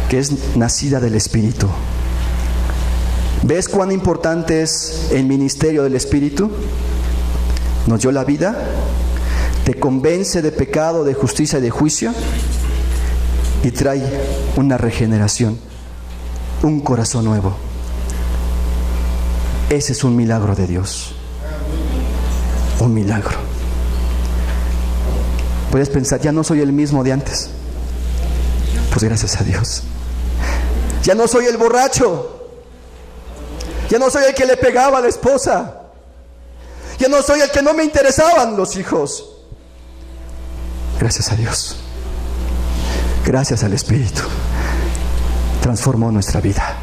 que es nacida del Espíritu. ¿Ves cuán importante es el ministerio del Espíritu? Nos dio la vida, te convence de pecado, de justicia y de juicio y trae una regeneración, un corazón nuevo. Ese es un milagro de Dios. Un milagro. Puedes pensar, ya no soy el mismo de antes. Pues gracias a Dios. Ya no soy el borracho. Ya no soy el que le pegaba a la esposa. Ya no soy el que no me interesaban los hijos. Gracias a Dios. Gracias al Espíritu. Transformó nuestra vida.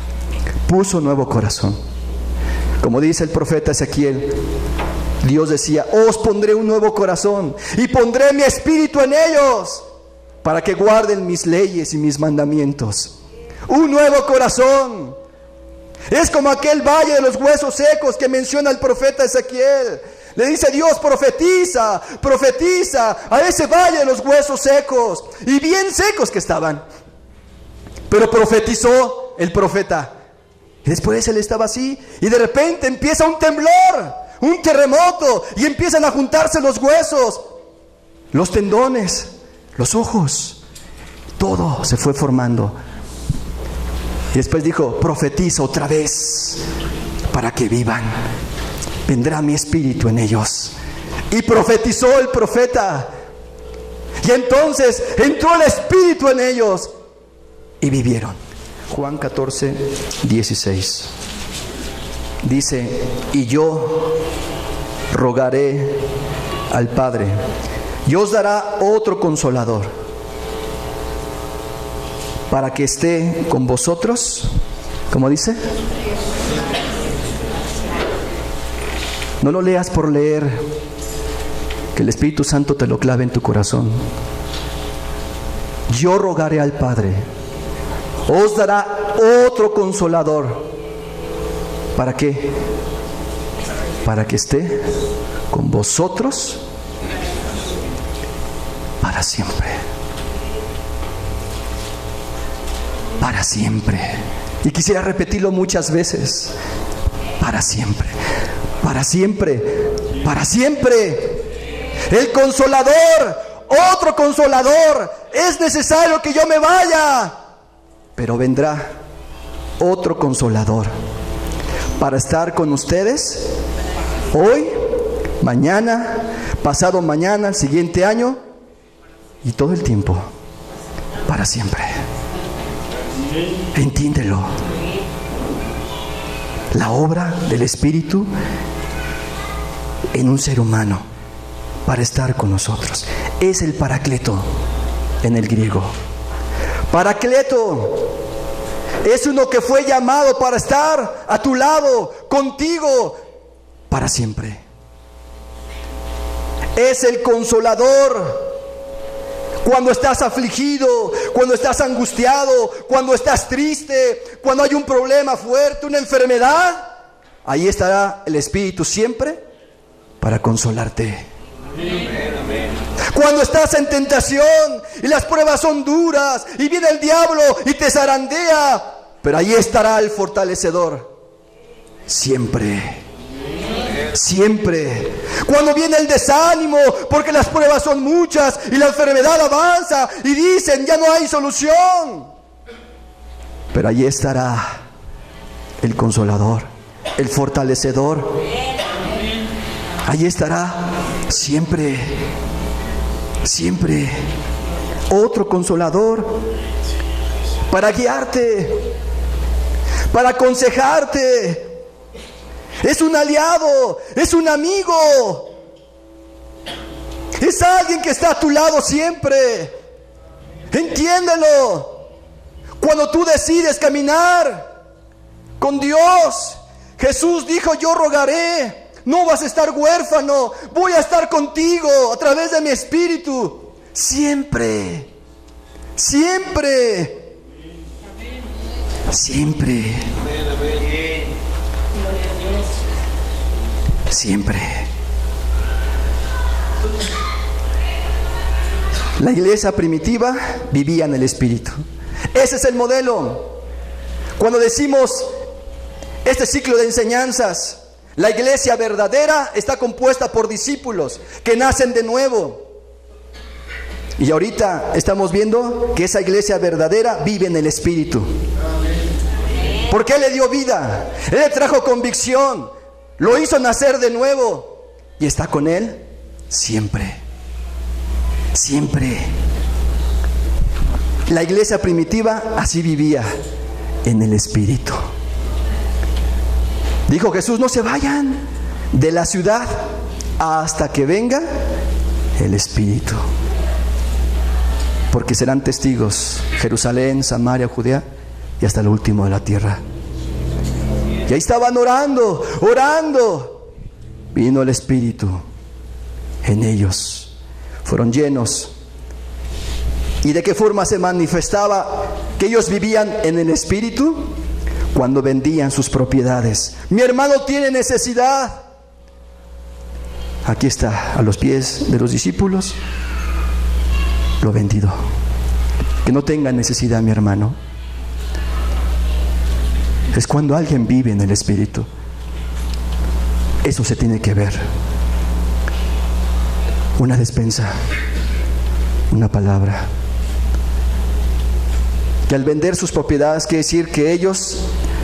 Puso un nuevo corazón. Como dice el profeta Ezequiel, Dios decía, os pondré un nuevo corazón y pondré mi espíritu en ellos para que guarden mis leyes y mis mandamientos. Un nuevo corazón. Es como aquel valle de los huesos secos que menciona el profeta Ezequiel. Le dice Dios, profetiza a ese valle de los huesos secos. Y bien secos que estaban. Pero profetizó el profeta. Y después él estaba así. Y de repente empieza un temblor, un terremoto. Y empiezan a juntarse los huesos, los tendones, los ojos. Todo se fue formando. Y después dijo, profetiza otra vez para que vivan. Vendrá mi espíritu en ellos. Y profetizó el profeta. Y entonces entró el espíritu en ellos y vivieron. Juan 14:16. Dice, y yo rogaré al Padre y os dará otro consolador para que esté con vosotros, ¿cómo dice? No lo leas por leer, que el Espíritu Santo te lo clave en tu corazón. Yo rogaré al Padre, os dará otro consolador. ¿Para qué? Para que esté con vosotros para siempre. Para siempre. Y quisiera repetirlo muchas veces. Para siempre. Para siempre. Para siempre. El consolador, otro consolador. Es necesario que yo me vaya, pero vendrá otro consolador para estar con ustedes hoy, mañana, pasado mañana, el siguiente año y todo el tiempo, para siempre. Entiéndelo. La obra del Espíritu en un ser humano para estar con nosotros es el Paracleto en el griego. Paracleto es uno que fue llamado para estar a tu lado, contigo, para siempre. Es el consolador. Cuando estás afligido, cuando estás angustiado, cuando estás triste, cuando hay un problema fuerte, una enfermedad, ahí estará el Espíritu siempre para consolarte. Cuando estás en tentación y las pruebas son duras y viene el diablo y te zarandea, pero ahí estará el fortalecedor siempre. Siempre. Cuando viene el desánimo porque las pruebas son muchas y la enfermedad avanza y dicen ya no hay solución, pero allí estará el consolador, el fortalecedor. Allí estará siempre, siempre otro consolador para guiarte, para aconsejarte. Es un aliado, es un amigo, es alguien que está a tu lado siempre. Entiéndelo. Cuando tú decides caminar con Dios, Jesús dijo: yo rogaré, no vas a estar huérfano, voy a estar contigo a través de mi Espíritu, siempre, siempre, siempre. Siempre. La iglesia primitiva vivía en el Espíritu. Ese es el modelo. Cuando decimos este ciclo de enseñanzas, la iglesia verdadera está compuesta por discípulos que nacen de nuevo. Y ahorita estamos viendo que esa iglesia verdadera vive en el Espíritu. Porque Él le dio vida, Él le trajo convicción, lo hizo nacer de nuevo y está con Él siempre, siempre. La iglesia primitiva así vivía, en el Espíritu. Dijo Jesús: no se vayan de la ciudad hasta que venga el Espíritu, porque serán testigos Jerusalén, Samaria, Judea y hasta lo último de la tierra. Y ahí estaban orando, orando. Vino el Espíritu en ellos. Fueron llenos. ¿Y de qué forma se manifestaba que ellos vivían en el Espíritu? Cuando vendían sus propiedades. Mi hermano tiene necesidad. Aquí está, a los pies de los discípulos, lo vendido. Que no tenga necesidad, mi hermano. Es cuando alguien vive en el Espíritu. Eso se tiene que ver. Una despensa, una palabra. Que al vender sus propiedades quiere decir que ellos,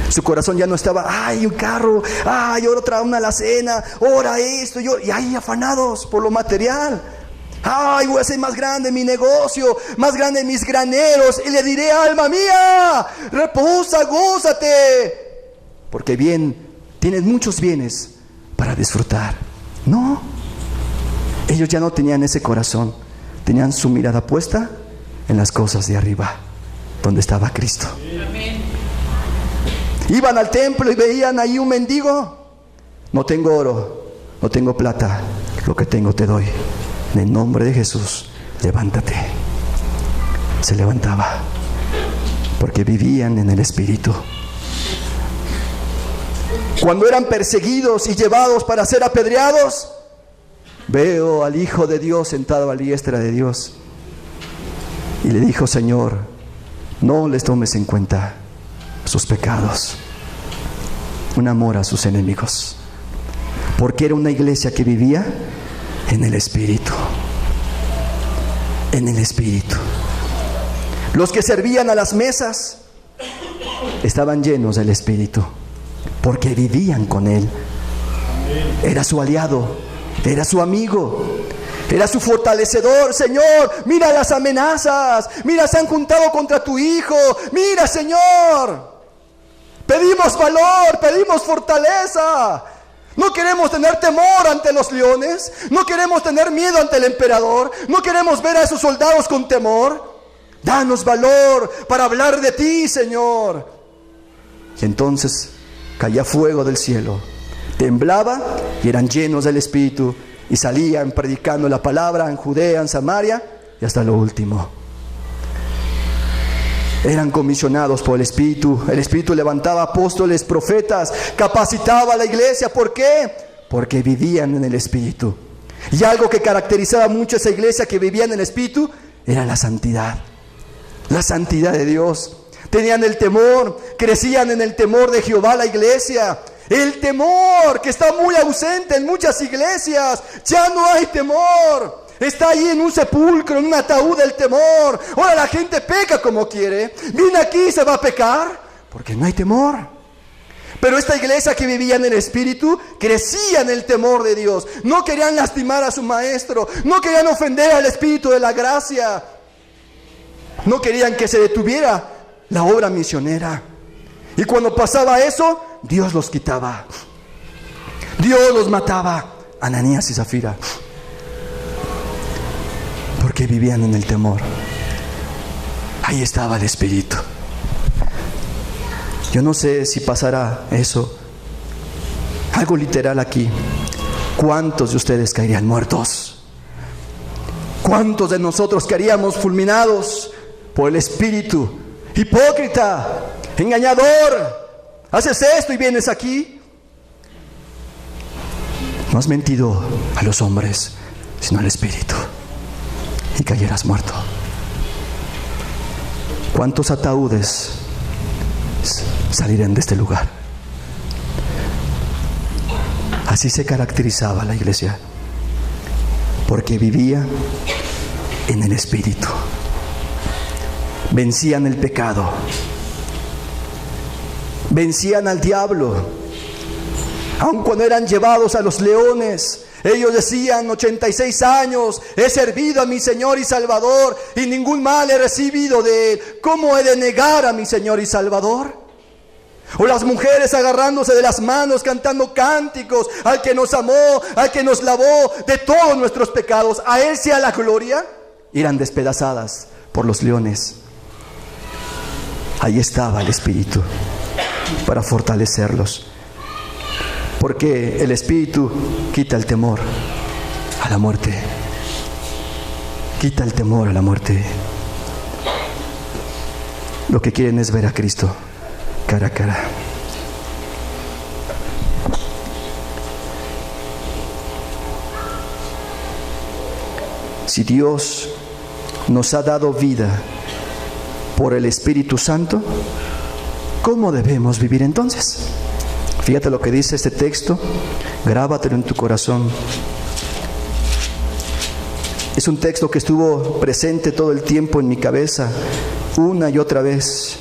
su corazón ya no estaba: ay, un carro, ay, ahora una alacena, ahora esto, y ahí afanados por lo material. Ay, voy a hacer más grande mi negocio, más grande mis graneros, y le diré: alma mía, reposa, gózate, porque bien, tienes muchos bienes para disfrutar. No, ellos ya no tenían ese corazón, tenían su mirada puesta en las cosas de arriba. donde estaba Cristo. Iban al templo y veían ahí un mendigo. No tengo oro, no tengo plata, lo que tengo te doy. En el nombre de Jesús, levántate. Se levantaba, porque vivían en el Espíritu. Cuando eran perseguidos y llevados para ser apedreados, veo al Hijo de Dios sentado a la diestra de Dios. Y le dijo: Señor, no les tomes en cuenta sus pecados. Un amor a sus enemigos. Porque era una iglesia que vivía en el Espíritu. En el Espíritu. Los que servían a las mesas estaban llenos del Espíritu, porque vivían con Él. Era su aliado, era su amigo, era su fortalecedor. Señor, mira las amenazas, mira, se han juntado contra tu hijo, mira, Señor, pedimos valor, pedimos fortaleza. No queremos tener temor ante los leones, no queremos tener miedo ante el emperador, no queremos ver a esos soldados con temor. Danos valor para hablar de ti, Señor. Y entonces caía fuego del cielo, temblaba y eran llenos del Espíritu y salían predicando la palabra en Judea, en Samaria y hasta lo último. Eran comisionados por el Espíritu. El Espíritu levantaba apóstoles, profetas, capacitaba a la iglesia. ¿Por qué? Porque vivían en el Espíritu. Y algo que caracterizaba mucho a esa iglesia que vivía en el Espíritu era la santidad. La santidad de Dios. Tenían el temor, crecían en el temor de Jehová la iglesia. El temor que está muy ausente en muchas iglesias. Ya no hay temor. Está ahí en un sepulcro, en un ataúd el temor. Ahora la gente peca como quiere. Viene aquí y se va a pecar porque no hay temor. Pero esta iglesia que vivía en el Espíritu crecía en el temor de Dios. No querían lastimar a su maestro. No querían ofender al Espíritu de la gracia. No querían que se detuviera la obra misionera. Y cuando pasaba eso, Dios los quitaba. Dios los mataba. Ananías y Zafira. Porque vivían en el temor. Ahí estaba el Espíritu. Yo no sé si pasará eso. Algo literal aquí. ¿Cuántos de ustedes caerían muertos? ¿Cuántos de nosotros caeríamos fulminados por el Espíritu? Hipócrita, engañador, haces esto y vienes aquí. No has mentido a los hombres, sino al Espíritu, y caerás muerto. ¿Cuántos ataúdes salirán de este lugar? Así se caracterizaba la iglesia, porque vivía en el Espíritu. Vencían el pecado, vencían al diablo. Aun cuando eran llevados a los leones, ellos decían: 86 años he servido a mi Señor y Salvador y ningún mal he recibido de Él. ¿Cómo he de negar a mi Señor y Salvador? O las mujeres agarrándose de las manos, cantando cánticos: al que nos amó, al que nos lavó de todos nuestros pecados, a Él sea la gloria. Eran despedazadas por los leones. Ahí estaba el Espíritu para fortalecerlos. Porque el Espíritu quita el temor a la muerte. Quita el temor a la muerte. Lo que quieren es ver a Cristo cara a cara. Si Dios nos ha dado vida por el Espíritu Santo, ¿cómo debemos vivir entonces? Fíjate lo que dice este texto, grábatelo en tu corazón. Es un texto que estuvo presente todo el tiempo en mi cabeza, una y otra vez.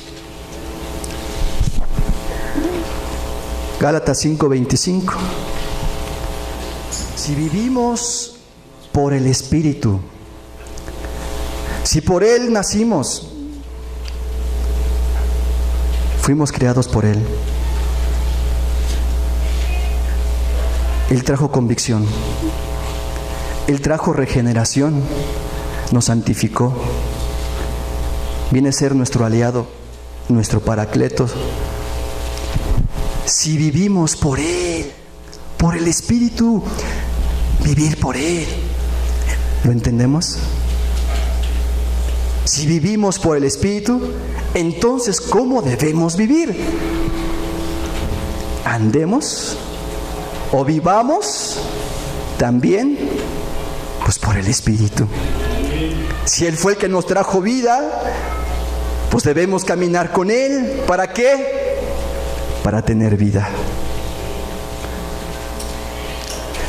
Gálatas 5:25. Si vivimos por el Espíritu, si por Él nacimos, fuimos creados por Él. Él trajo convicción, Él trajo regeneración, nos santificó. viene a ser nuestro aliado, nuestro paracleto. Si vivimos por Él, por el Espíritu, vivir por Él. ¿Lo entendemos? Si vivimos por el Espíritu, entonces ¿cómo debemos vivir? Andemos o vivamos también pues por el Espíritu. Si Él fue el que nos trajo vida, pues debemos caminar con Él. ¿Para qué? Para tener vida.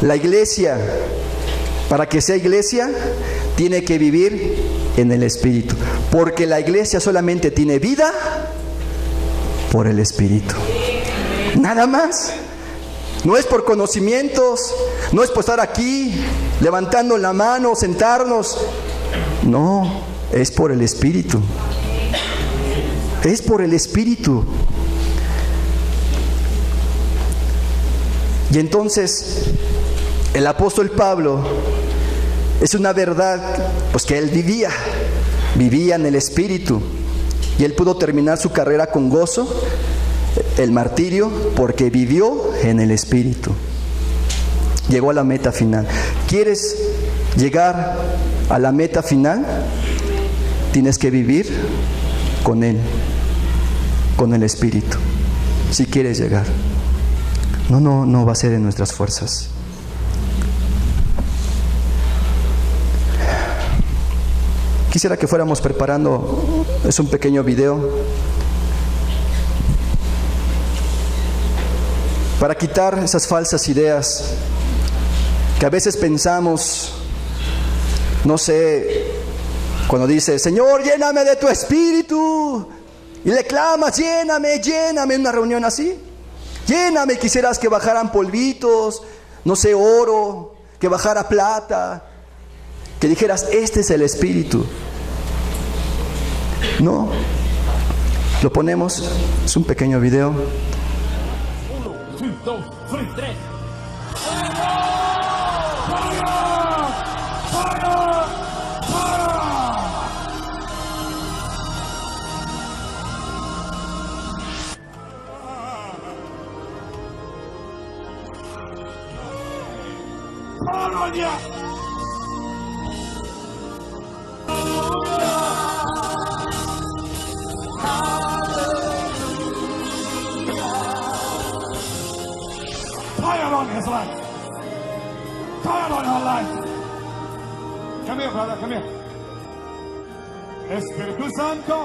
La iglesia, para que sea iglesia, tiene que vivir en el Espíritu, porque la iglesia solamente tiene vida por el Espíritu. Nada más. No es por conocimientos, no es por estar aquí levantando la mano, sentarnos. No, es por el Espíritu. Es por el Espíritu. Y entonces el apóstol Pablo, es una verdad pues que él vivía en el Espíritu, y él pudo terminar su carrera con gozo, el martirio, porque vivió en el Espíritu. Llegó a la meta final. ¿Quieres llegar a la meta final? Tienes que vivir con Él, con el Espíritu, si quieres llegar. No va a ser en nuestras fuerzas. Quisiera que fuéramos preparando, es un pequeño video, para quitar esas falsas ideas que a veces pensamos, no sé, cuando dice, Señor, lléname de tu Espíritu, y le clamas, lléname, lléname, en una reunión así, lléname, quisieras que bajaran polvitos, no sé, oro, que bajara plata, que dijeras, este es el Espíritu. No, lo ponemos, es un pequeño video. 1, 2, 3. Fire on his life. Fire on her life. Come here, brother, come here. Espíritu Santo,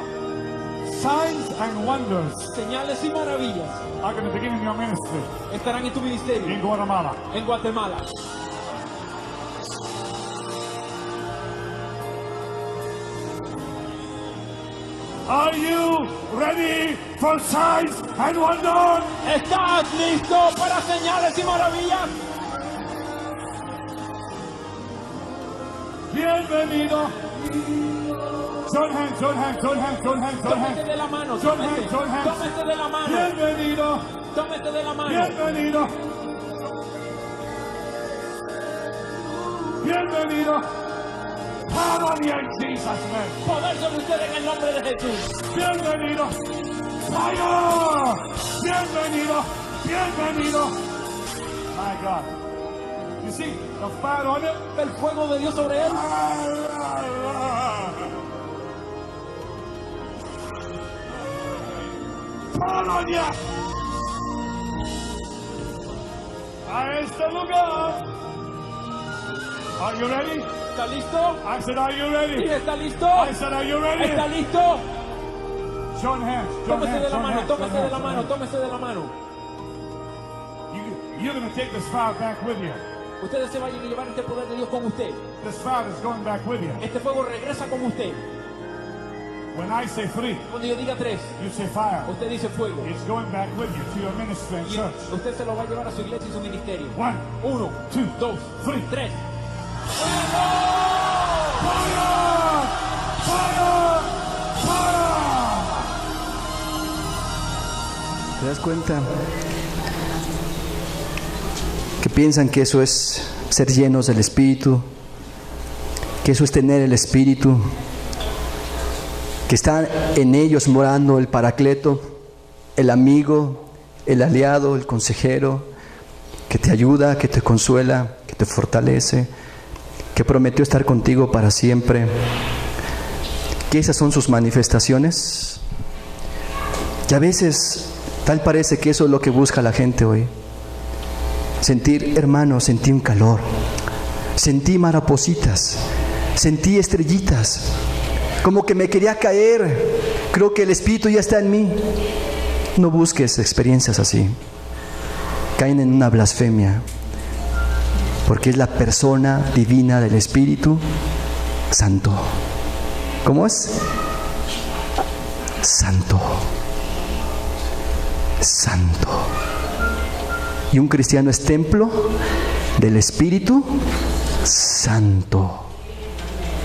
signs and wonders Señales y maravillas are going to begin in your ministry estarán en tu ministerio in Guatemala. en Guatemala. Are you ready for signs and wonders? ¿Estás listo para señales y maravillas? Bienvenido. Join hands, join hands, join hands, join hands, join Tómete hands. de la mano, Join hands, join hands. tómete de la mano, Bienvenido. tómete de la mano. Bienvenido. Bienvenido. Power in Jesus' name. Poder sobre ustedes en el nombre de Jesús. Bienvenido. Fire. Bienvenido. Bienvenido. My God. You see the fire on it? El fuego de Dios sobre él. Fire on ya. A este lugar. Are you ready? ¿Está listo? I said, are you Sí, ready? ¿está listo? I said, are you ready? ¿Está listo? Join hands. Join Tómese hands. de la Join mano, hands. Join tómese de hands. la mano, tómese de la mano. You're going to take this fire back with you. Ustedes se vayan a llevar este poder de Dios con usted. This fire is going back with you. Este fuego regresa con usted. When I say 3, Cuando yo diga 3, you say fire. usted dice fuego. It's going back with you to your ministry and Y church. usted se lo va a llevar a su iglesia y su ministerio. 1, 1, 2, 2, 3. 3. Fire! Fire! Fire! ¿Te das cuenta? Que piensan que eso es ser llenos del Espíritu, que eso es tener el Espíritu, que está en ellos morando el Paracleto, el amigo, el aliado, el consejero, que te ayuda, que te consuela, que te fortalece, que prometió estar contigo para siempre. Que esas son sus manifestaciones. Y a veces tal parece que eso es lo que busca la gente hoy. Sentir, hermano, sentí un calor, sentí maripositas, sentí estrellitas, como que me quería caer. Creo que el Espíritu ya está en mí. No busques experiencias así. Caen en una blasfemia, porque es la persona divina del Espíritu Santo. ¿Cómo es? Santo. Santo. Y un cristiano es templo del Espíritu Santo.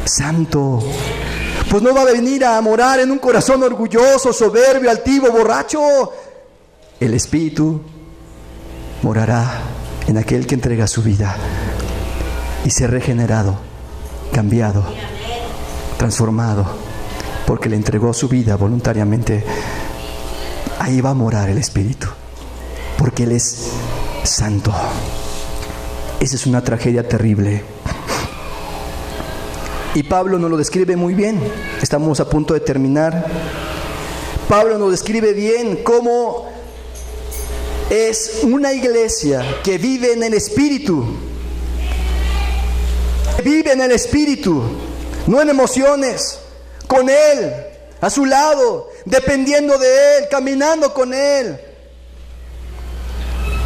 Santo. Pues no va a venir a morar en un corazón orgulloso, soberbio, altivo, borracho. El Espíritu morará en aquel que entrega su vida y ser regenerado, cambiado, transformado, porque le entregó su vida voluntariamente. Ahí va a morar el Espíritu, porque Él es santo. Esa es una tragedia terrible. Y Pablo nos lo describe muy bien. Estamos a punto de terminar. Pablo nos describe bien cómo es una iglesia que vive en el Espíritu. Vive en el Espíritu, no en emociones, con Él, a su lado, dependiendo de Él, caminando con Él.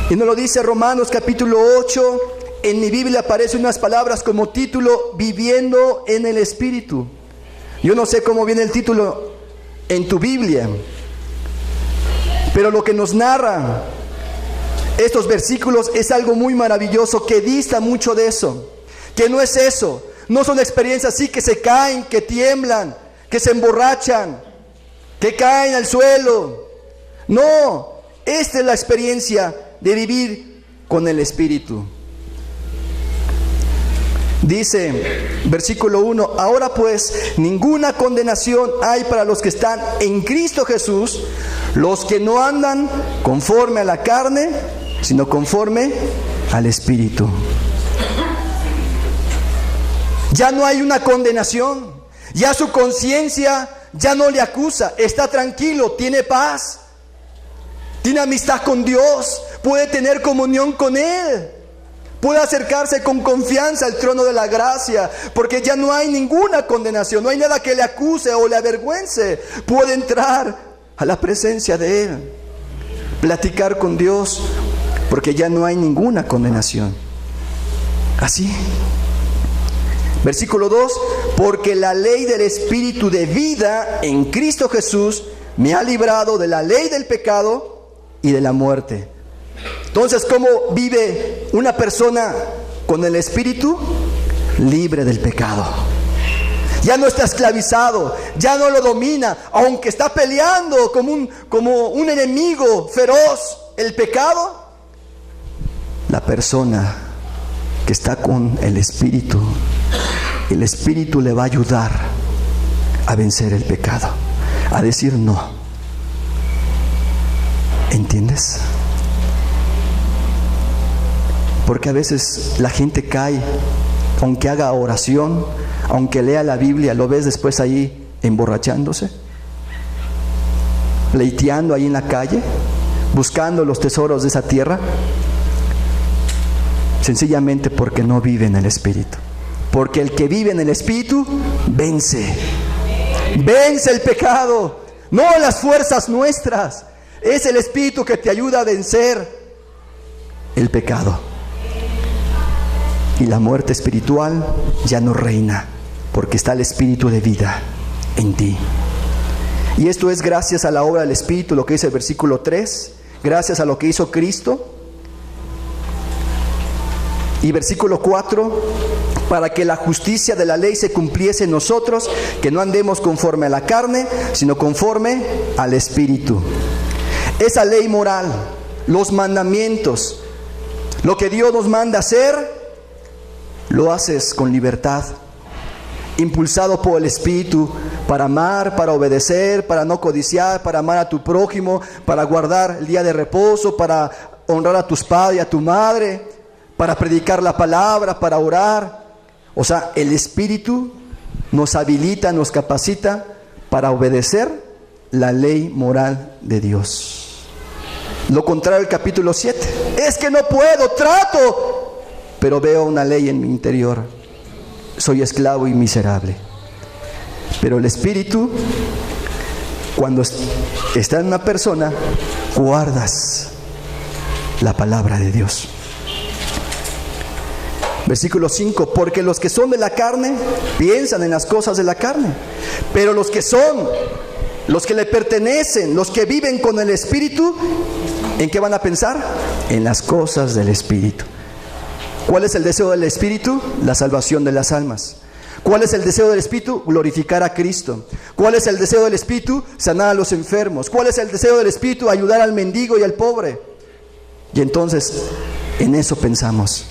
Y nos lo dice Romanos capítulo 8. En mi Biblia aparecen unas palabras como título: viviendo en el Espíritu. Yo no sé cómo viene el título en tu Biblia, pero lo que nos narra estos versículos es algo muy maravilloso, que dista mucho de eso, que no es eso. No son experiencias así que se caen, que tiemblan, que se emborrachan, que caen al suelo. No, esta es la experiencia de vivir con el Espíritu. Dice, versículo 1: ahora pues, ninguna condenación hay para los que están en Cristo Jesús, los que no andan conforme a la carne, sino conforme al Espíritu. Ya no hay una condenación, ya su conciencia ya no le acusa, está tranquilo, tiene paz, tiene amistad con Dios, puede tener comunión con Él, puede acercarse con confianza al trono de la gracia, porque ya no hay ninguna condenación, no hay nada que le acuse o le avergüence. Puede entrar a la presencia de Él, platicar con Dios, porque ya no hay ninguna condenación. Así. Versículo 2: porque la ley del Espíritu de vida en Cristo Jesús me ha librado de la ley del pecado y de la muerte. Entonces, ¿cómo vive una persona con el Espíritu? Libre del pecado. Ya no está esclavizado, ya no lo domina, aunque está peleando como un enemigo feroz el pecado. La persona que está con el Espíritu le va a ayudar a vencer el pecado, a decir no. ¿Entiendes? Porque a veces la gente cae, aunque haga oración, aunque lea la Biblia, lo ves después ahí emborrachándose, pleiteando ahí en la calle, buscando los tesoros de esa tierra, sencillamente porque no vive en el Espíritu. Porque el que vive en el Espíritu vence el pecado, no las fuerzas nuestras. Es el Espíritu que te ayuda a vencer el pecado. Y la muerte espiritual ya no reina, porque está el Espíritu de vida en ti. Y esto es gracias a la obra del Espíritu, lo que dice el versículo 3, gracias a lo que hizo Cristo. Y versículo 4: para que la justicia de la ley se cumpliese en nosotros, que no andemos conforme a la carne, sino conforme al Espíritu. Esa ley moral, los mandamientos, lo que Dios nos manda hacer, lo haces con libertad, impulsado por el Espíritu, para amar, para obedecer, para no codiciar, para amar a tu prójimo, para guardar el día de reposo, para honrar a tus padres y a tu madre, para predicar la palabra, para orar. O sea, el Espíritu nos habilita, nos capacita para obedecer la ley moral de Dios. Lo contrario del capítulo 7. Es que no puedo, trato, pero veo una ley en mi interior. Soy esclavo y miserable. Pero el Espíritu, cuando está en una persona, guardas la palabra de Dios. Versículo 5, porque los que son de la carne piensan en las cosas de la carne, pero los que le pertenecen, los que viven con el Espíritu, ¿en qué van a pensar? En las cosas del Espíritu. ¿Cuál es el deseo del Espíritu? La salvación de las almas. ¿Cuál es el deseo del Espíritu? Glorificar a Cristo. ¿Cuál es el deseo del Espíritu? Sanar a los enfermos. ¿Cuál es el deseo del Espíritu? Ayudar al mendigo y al pobre. Y entonces, en eso pensamos.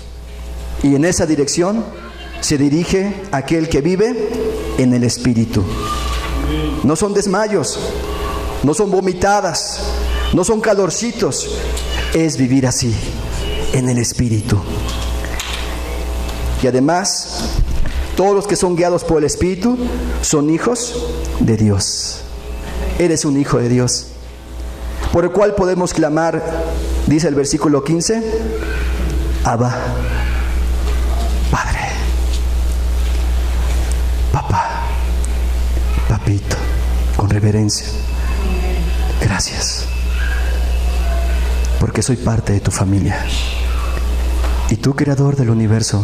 Y en esa dirección se dirige aquel que vive en el Espíritu. No son desmayos, no son vomitadas, no son calorcitos. Es vivir así, en el Espíritu. Y además, todos los que son guiados por el Espíritu son hijos de Dios. Eres un hijo de Dios, por el cual podemos clamar, dice el versículo 15, Abba, Padre, papá, papito, con reverencia. Gracias, porque soy parte de tu familia. Y tú, creador del universo,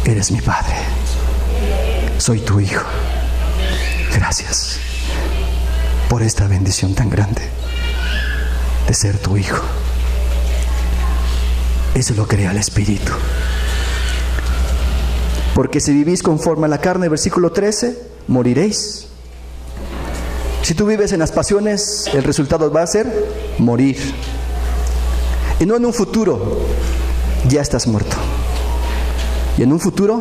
eres mi Padre. Soy tu hijo. Gracias por esta bendición tan grande de ser tu hijo. Eso lo crea el Espíritu. Porque si vivís conforme a la carne, versículo 13, moriréis. Si tú vives en las pasiones, el resultado va a ser morir. Y no en un futuro, ya estás muerto. Y en un futuro,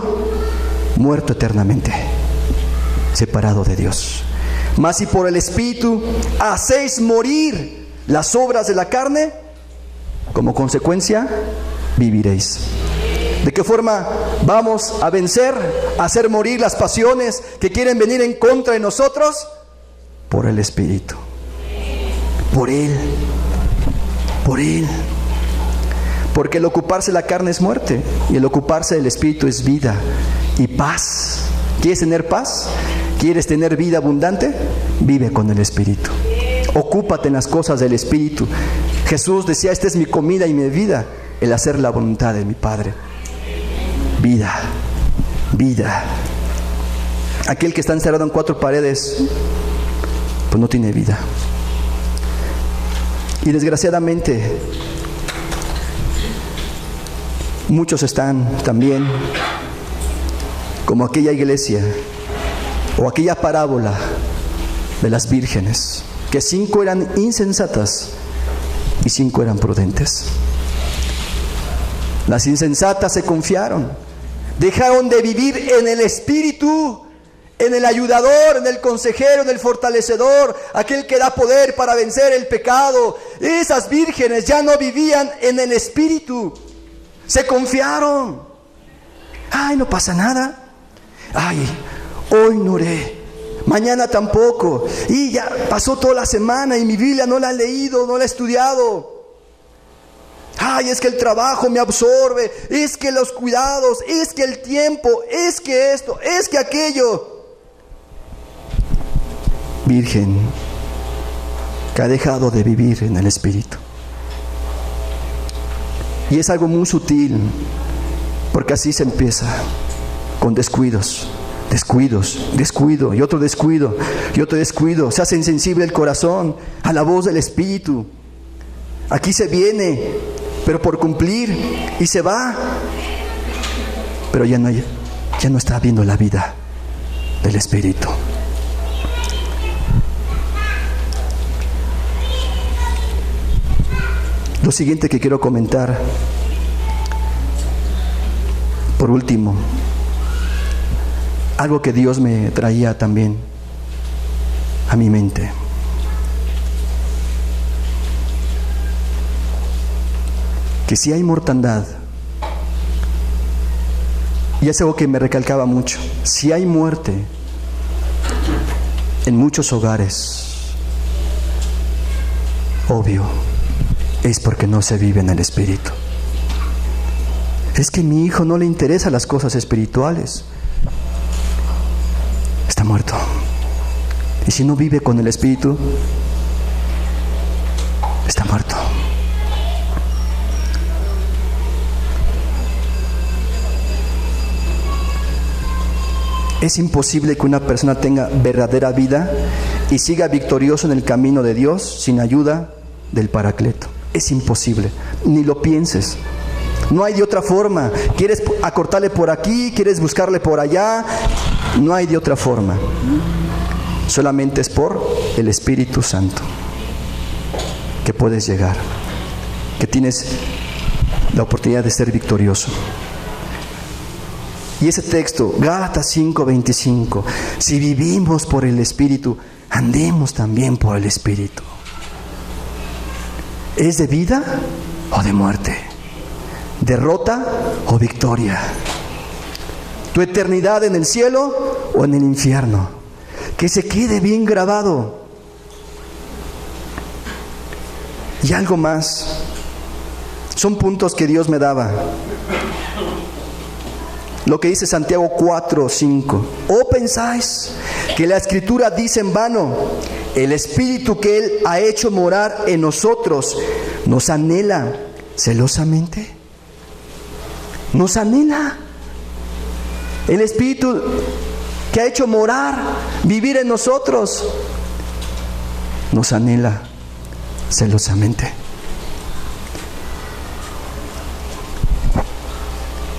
muerto eternamente, separado de Dios. Mas si por el Espíritu hacéis morir las obras de la carne, como consecuencia, viviréis. ¿De qué forma vamos a vencer, a hacer morir las pasiones que quieren venir en contra de nosotros? Por el Espíritu. Por Él. Por Él. Porque el ocuparse de la carne es muerte, y el ocuparse del Espíritu es vida y paz. ¿Quieres tener paz? ¿Quieres tener vida abundante? Vive con el Espíritu. Ocúpate en las cosas del Espíritu. Jesús decía, esta es mi comida y mi bebida, el hacer la voluntad de mi Padre. Vida, vida. Aquel que está encerrado en 4 paredes, pues no tiene vida. Y desgraciadamente, muchos están también como aquella iglesia o aquella parábola de las vírgenes, que 5 eran insensatas y 5 eran prudentes. Las insensatas se confiaron, dejaron de vivir en el Espíritu, en el ayudador, en el consejero, en el fortalecedor, aquel que da poder para vencer el pecado. Esas vírgenes ya no vivían en el Espíritu, se confiaron. Ay, no pasa nada. Ay, hoy no oré, mañana tampoco, y ya pasó toda la semana y mi Biblia no la he leído, no la he estudiado. Ay, es que el trabajo me absorbe, es que los cuidados, es que el tiempo, es que esto, es que aquello. Virgen que ha dejado de vivir en el Espíritu. Y es algo muy sutil, porque así se empieza, con descuidos, descuido, y otro descuido, y otro descuido. Se hace insensible el corazón a la voz del Espíritu. Aquí se viene, pero por cumplir, y se va, pero ya no está viendo la vida del Espíritu. Lo siguiente que quiero comentar, por último, algo que Dios me traía también a mi mente. Que si hay mortandad, y es algo que me recalcaba mucho, si hay muerte en muchos hogares, obvio, es porque no se vive en el Espíritu. Es que a mi hijo no le interesan las cosas espirituales. Está muerto. Y si no vive con el Espíritu, está muerto. Es imposible que una persona tenga verdadera vida y siga victorioso en el camino de Dios sin ayuda del Paracleto. Es imposible, ni lo pienses. No hay de otra forma. Quieres acortarle por aquí, quieres buscarle por allá. No hay de otra forma. Solamente es por el Espíritu Santo que puedes llegar, que tienes la oportunidad de ser victorioso. Y ese texto, Gálatas 5:25, si vivimos por el Espíritu, andemos también por el Espíritu. ¿Es de vida o de muerte? ¿Derrota o victoria? ¿Tu eternidad en el cielo o en el infierno? Que se quede bien grabado. Y algo más. Son puntos que Dios me daba. Lo que dice Santiago 4:5. ¿O pensáis que la Escritura dice en vano? El Espíritu que Él ha hecho morar en nosotros nos anhela celosamente. Nos anhela. El Espíritu que ha hecho morar, vivir en nosotros, nos anhela celosamente.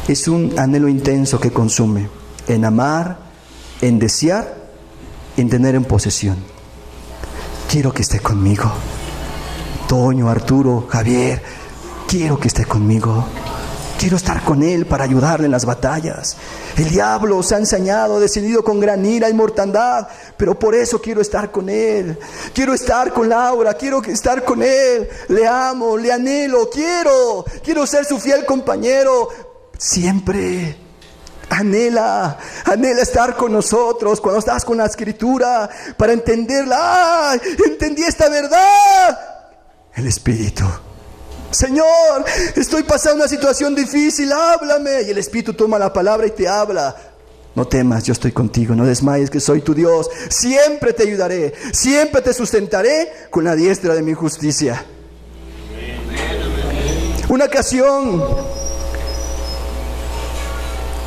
Es un anhelo intenso que consume en amar, en desear, en tener en posesión. Quiero que esté conmigo. Toño, Arturo, Javier, quiero que esté conmigo. Quiero estar con él para ayudarle en las batallas. El diablo se ha ensañado, ha descendido con gran ira y mortandad, pero por eso quiero estar con él. Quiero estar con Laura, quiero estar con él. Le amo, le anhelo, quiero ser su fiel compañero. Siempre anhela estar con nosotros cuando estás con la Escritura para entenderla. ¡Ah! Entendí esta verdad. El Espíritu. Señor, estoy pasando una situación difícil, háblame. Y el Espíritu toma la palabra y te habla. No temas, yo estoy contigo, no desmayes, que soy tu Dios. Siempre te ayudaré, siempre te sustentaré con la diestra de mi justicia. Una ocasión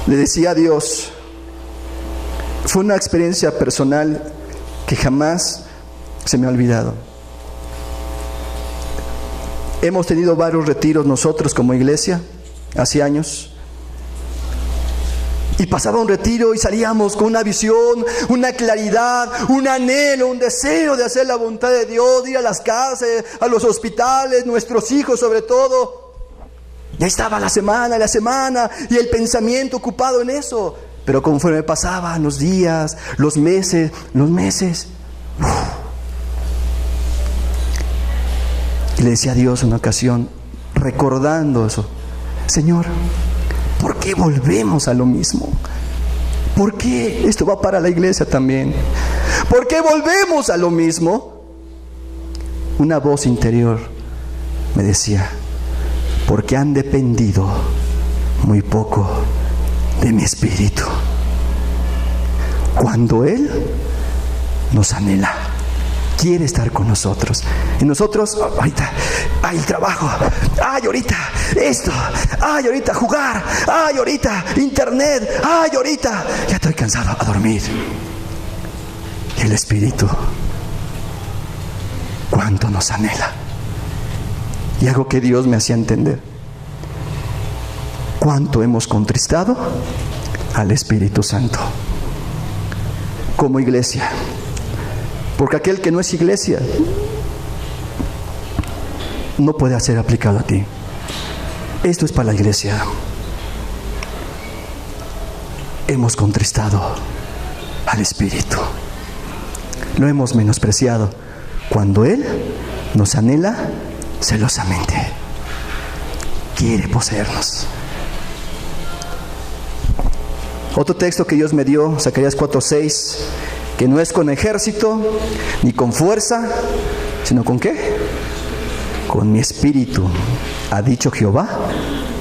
le decía a Dios, fue una experiencia personal que jamás se me ha olvidado. Hemos tenido varios retiros nosotros como iglesia, hace años. Y pasaba un retiro y salíamos con una visión, una claridad, un anhelo, un deseo de hacer la voluntad de Dios, de ir a las casas, a los hospitales, nuestros hijos sobre todo. Ya estaba la semana y el pensamiento ocupado en eso. Pero conforme pasaban los días, los meses, y le decía a Dios en una ocasión, recordando eso, Señor, ¿por qué volvemos a lo mismo? ¿Por qué? Esto va para la iglesia también. ¿Por qué volvemos a lo mismo? Una voz interior me decía, porque han dependido muy poco de mi Espíritu. Cuando Él nos anhela, quiere estar con nosotros. Y nosotros, ahorita, el trabajo, ahorita, esto, ahorita, jugar, ahorita, internet, ahorita, ya estoy cansado, a dormir. Y el Espíritu, ¿cuánto nos anhela? Y algo que Dios me hacía entender, ¿cuánto hemos contristado al Espíritu Santo como iglesia? Porque aquel que no es iglesia no puede ser aplicado a ti. Esto es para la iglesia. Hemos contristado al Espíritu. lo hemos menospreciado cuando Él nos anhela celosamente. Quiere poseernos. Otro texto que Dios me dio, Zacarías 4:6, que no es con ejército ni con fuerza, sino con ¿qué? Con mi espíritu, ha dicho Jehová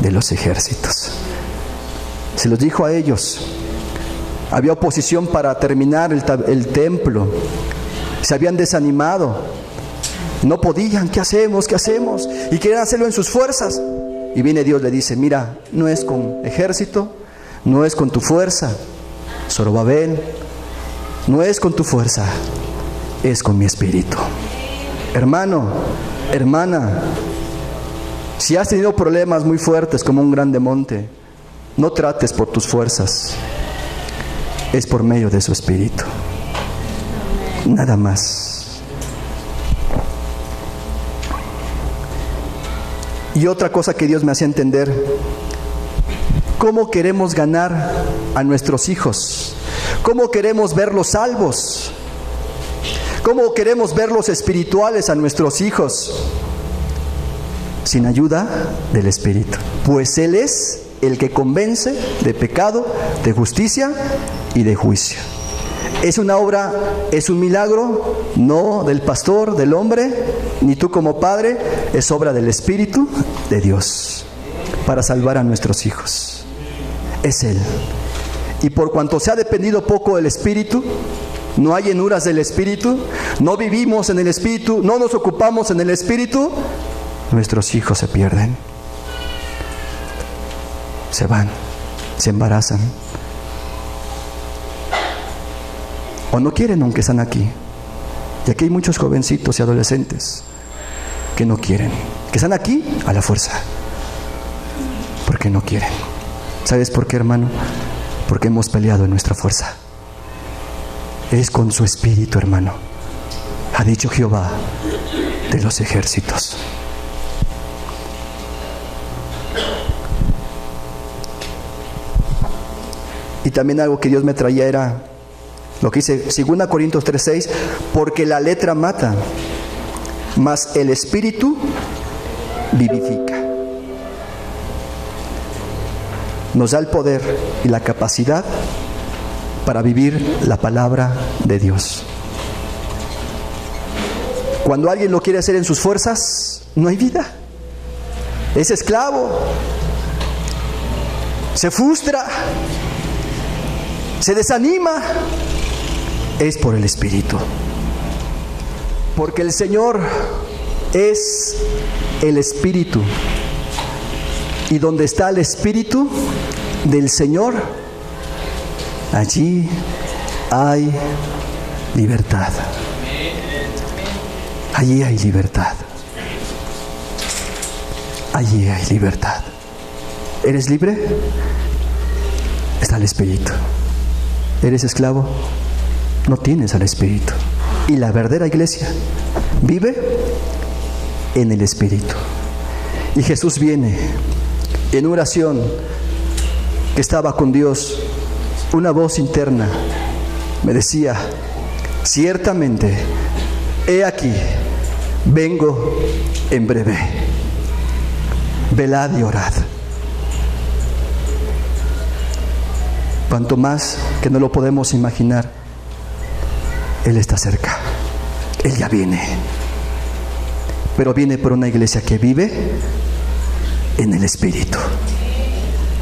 de los ejércitos. Se los dijo a ellos. Había oposición para terminar el templo. Se habían desanimado. No podían. ¿Qué hacemos? ¿Qué hacemos? Y querían hacerlo en sus fuerzas. Y viene Dios, le dice, mira, no es con ejército, no es con tu fuerza, Zorobabel, no es con tu fuerza, es con mi espíritu. Hermano, hermana, si has tenido problemas muy fuertes como un grande monte, no trates por tus fuerzas, es por medio de su espíritu. Nada más. Y otra cosa que Dios me hacía entender, ¿cómo queremos ganar a nuestros hijos? ¿Cómo queremos verlos salvos? ¿Cómo queremos verlos espirituales a nuestros hijos? Sin ayuda del Espíritu. Pues Él es el que convence de pecado, de justicia y de juicio. Es una obra, es un milagro, no del pastor, del hombre, ni tú como padre, es obra del Espíritu de Dios para salvar a nuestros hijos. Es Él. Y por cuanto se ha dependido poco del Espíritu, no hay llenuras del Espíritu, no vivimos en el Espíritu, no nos ocupamos en el Espíritu, nuestros hijos se pierden, se van, se embarazan, o no quieren aunque están aquí. Y aquí hay muchos jovencitos y adolescentes que no quieren, que están aquí a la fuerza, porque no quieren. ¿Sabes por qué, hermano? Porque hemos peleado en nuestra fuerza. Es con su espíritu, hermano, ha dicho Jehová de los ejércitos. Y también algo que Dios me traía era lo que dice 2 Corintios 3:6, porque la letra mata, mas el espíritu vivifica. Nos da el poder y la capacidad para vivir la palabra de Dios. Cuando alguien lo quiere hacer en sus fuerzas, no hay vida. Es esclavo. Se frustra. Se desanima. Es por el Espíritu. Porque el Señor es el Espíritu. Y donde está el Espíritu del Señor, allí hay libertad. Allí hay libertad. Allí hay libertad. ¿Eres libre? Está el Espíritu. ¿Eres esclavo? No tienes al Espíritu. Y la verdadera iglesia vive en el Espíritu. Y Jesús viene en oración, que estaba con Dios. Una voz interna me decía, ciertamente, he aquí, vengo en breve. Velad y orad. Cuanto más que no lo podemos imaginar, Él está cerca. Él ya viene. Pero viene por una iglesia que vive en el Espíritu,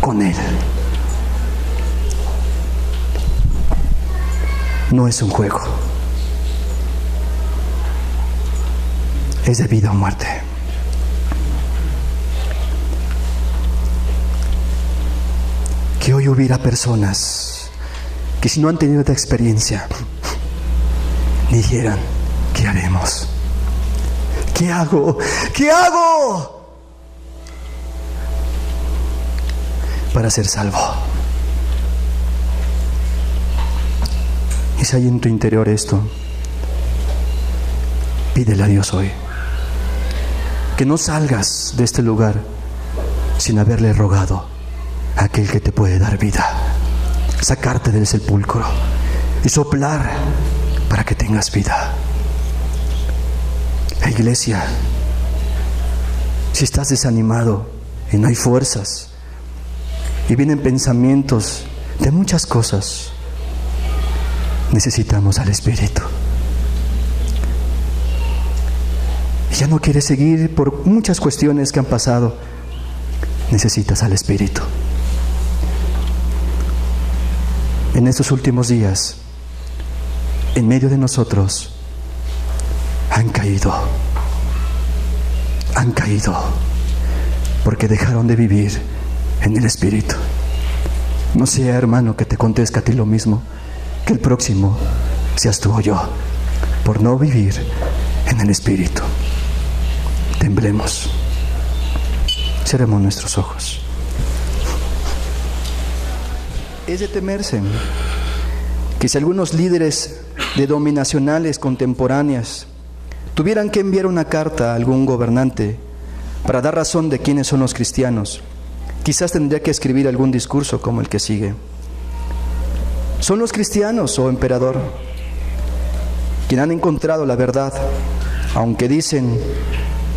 con Él. No es un juego. Es de vida o muerte. Que hoy hubiera personas que, si no han tenido esta experiencia, dijeran, ¿qué haremos? ¿Qué hago? ¿Qué hago para ser salvo? Y si hay en tu interior esto, pídele a Dios hoy que no salgas de este lugar sin haberle rogado a aquel que te puede dar vida, sacarte del sepulcro y soplar para que tengas vida. La iglesia, si estás desanimado y no hay fuerzas y vienen pensamientos de muchas cosas, necesitamos al Espíritu. Y ya no quieres seguir por muchas cuestiones que han pasado, necesitas al Espíritu. En estos últimos días, en medio de nosotros, han caído, porque dejaron de vivir en el Espíritu. No sea, hermano, que te acontezca a ti lo mismo, que el próximo seas tú o yo, por no vivir en el Espíritu. Temblemos, cerremos nuestros ojos. Es de temerse que si algunos líderes denominacionales contemporáneas tuvieran que enviar una carta a algún gobernante para dar razón de quiénes son los cristianos, quizás tendría que escribir algún discurso como el que sigue. Son los cristianos, oh emperador, quienes han encontrado la verdad, aunque dicen,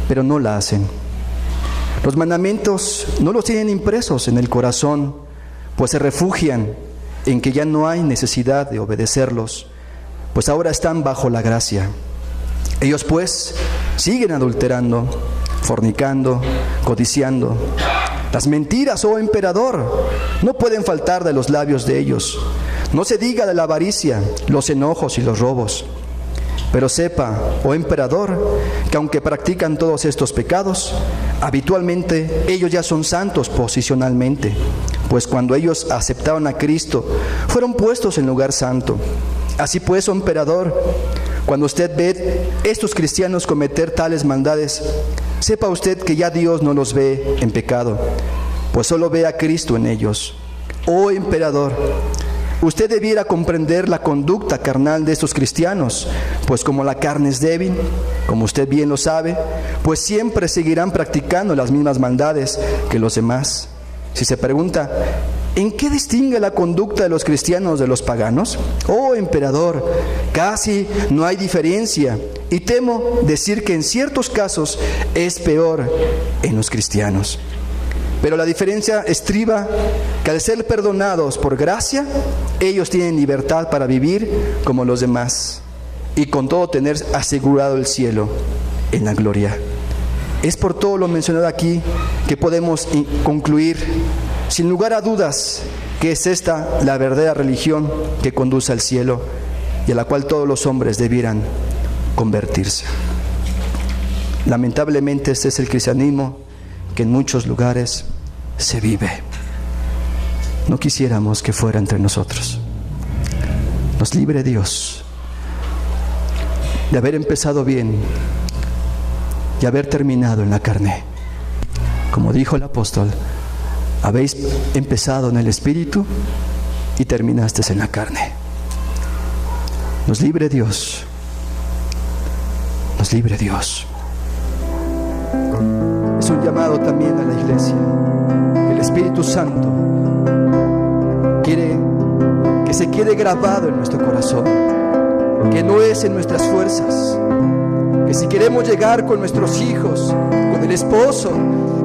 pero no la hacen. Los mandamientos no los tienen impresos en el corazón, pues se refugian en que ya no hay necesidad de obedecerlos, pues ahora están bajo la gracia. Ellos pues siguen adulterando, fornicando, codiciando. Las mentiras, oh emperador, no pueden faltar de los labios de ellos. No se diga de la avaricia, los enojos y los robos. Pero sepa, oh emperador, que aunque practican todos estos pecados, habitualmente ellos ya son santos posicionalmente, pues cuando ellos aceptaron a Cristo, fueron puestos en lugar santo. Así pues, oh emperador, cuando usted ve estos cristianos cometer tales maldades, sepa usted que ya Dios no los ve en pecado, pues solo ve a Cristo en ellos. Oh emperador, usted debiera comprender la conducta carnal de estos cristianos, pues como la carne es débil, como usted bien lo sabe, pues siempre seguirán practicando las mismas maldades que los demás. Si se pregunta, ¿en qué distingue la conducta de los cristianos de los paganos? Oh emperador, casi no hay diferencia, y temo decir que en ciertos casos es peor en los cristianos. Pero la diferencia estriba que al ser perdonados por gracia, ellos tienen libertad para vivir como los demás y con todo tener asegurado el cielo en la gloria. Es por todo lo mencionado aquí que podemos concluir, sin lugar a dudas, que es esta la verdadera religión que conduce al cielo y a la cual todos los hombres debieran convertirse. Lamentablemente este es el cristianismo que en muchos lugares se vive. No quisiéramos que fuera entre nosotros. Nos libre Dios de haber empezado bien y haber terminado en la carne. Como dijo el apóstol, habéis empezado en el Espíritu y terminaste en la carne. Nos libre Dios. Nos libre Dios. Es un llamado también a la iglesia. El Espíritu Santo quiere que se quede grabado en nuestro corazón, que no es en nuestras fuerzas, que si queremos llegar con nuestros hijos, con el esposo,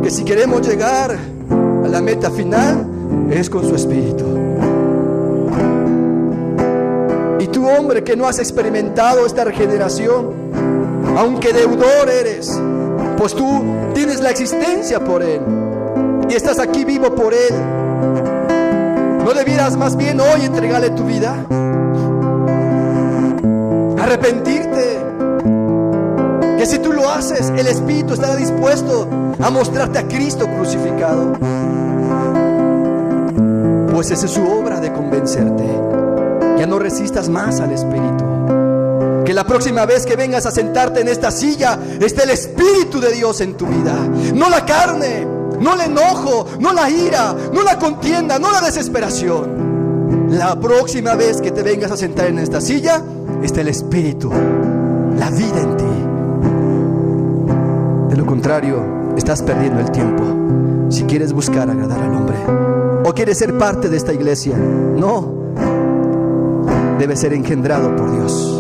que si queremos llegar a la meta final, es con su Espíritu. Y tú, hombre, que no has experimentado esta regeneración, aunque deudor eres, pues tú tienes la existencia por Él y estás aquí vivo por Él. ¿No debieras más bien hoy entregarle tu vida? Arrepentirte. Que si tú lo haces, el Espíritu estará dispuesto a mostrarte a Cristo crucificado. Pues esa es su obra de convencerte. Ya no resistas más al Espíritu. Que la próxima vez que vengas a sentarte en esta silla esté el Espíritu de Dios en tu vida, no la carne, no el enojo, no la ira, no la contienda, no la desesperación. La próxima vez que te vengas a sentar en esta silla esté el Espíritu, la vida en ti. De lo contrario, estás perdiendo el tiempo. Si quieres buscar agradar al hombre o quieres ser parte de esta iglesia, no, debes ser engendrado por Dios.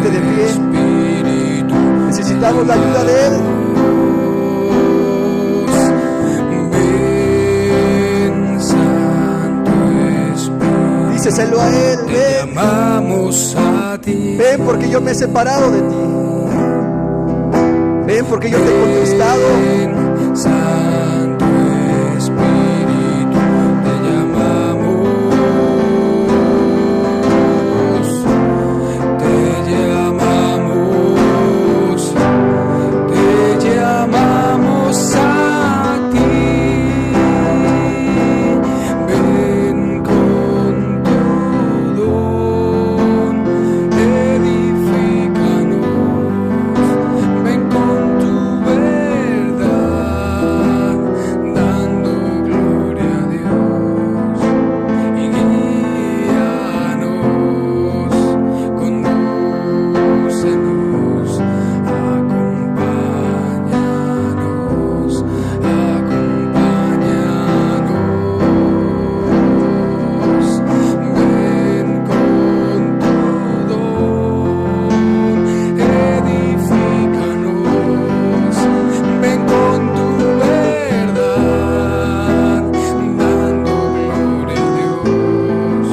Ponte de pie. Necesitamos la ayuda de Él. Díceselo a Él. Ven. Ven porque yo me he separado de ti. Ven porque yo te he contristado. Santo Espíritu, te llamamos, te llamamos a ti. Ven con todo, edifícanos, ven con tu verdad, dando gloria a Dios y guíanos, condúcenos, acompáñanos, ven con todo, edifícanos, ven con tu verdad, dando gloria a Dios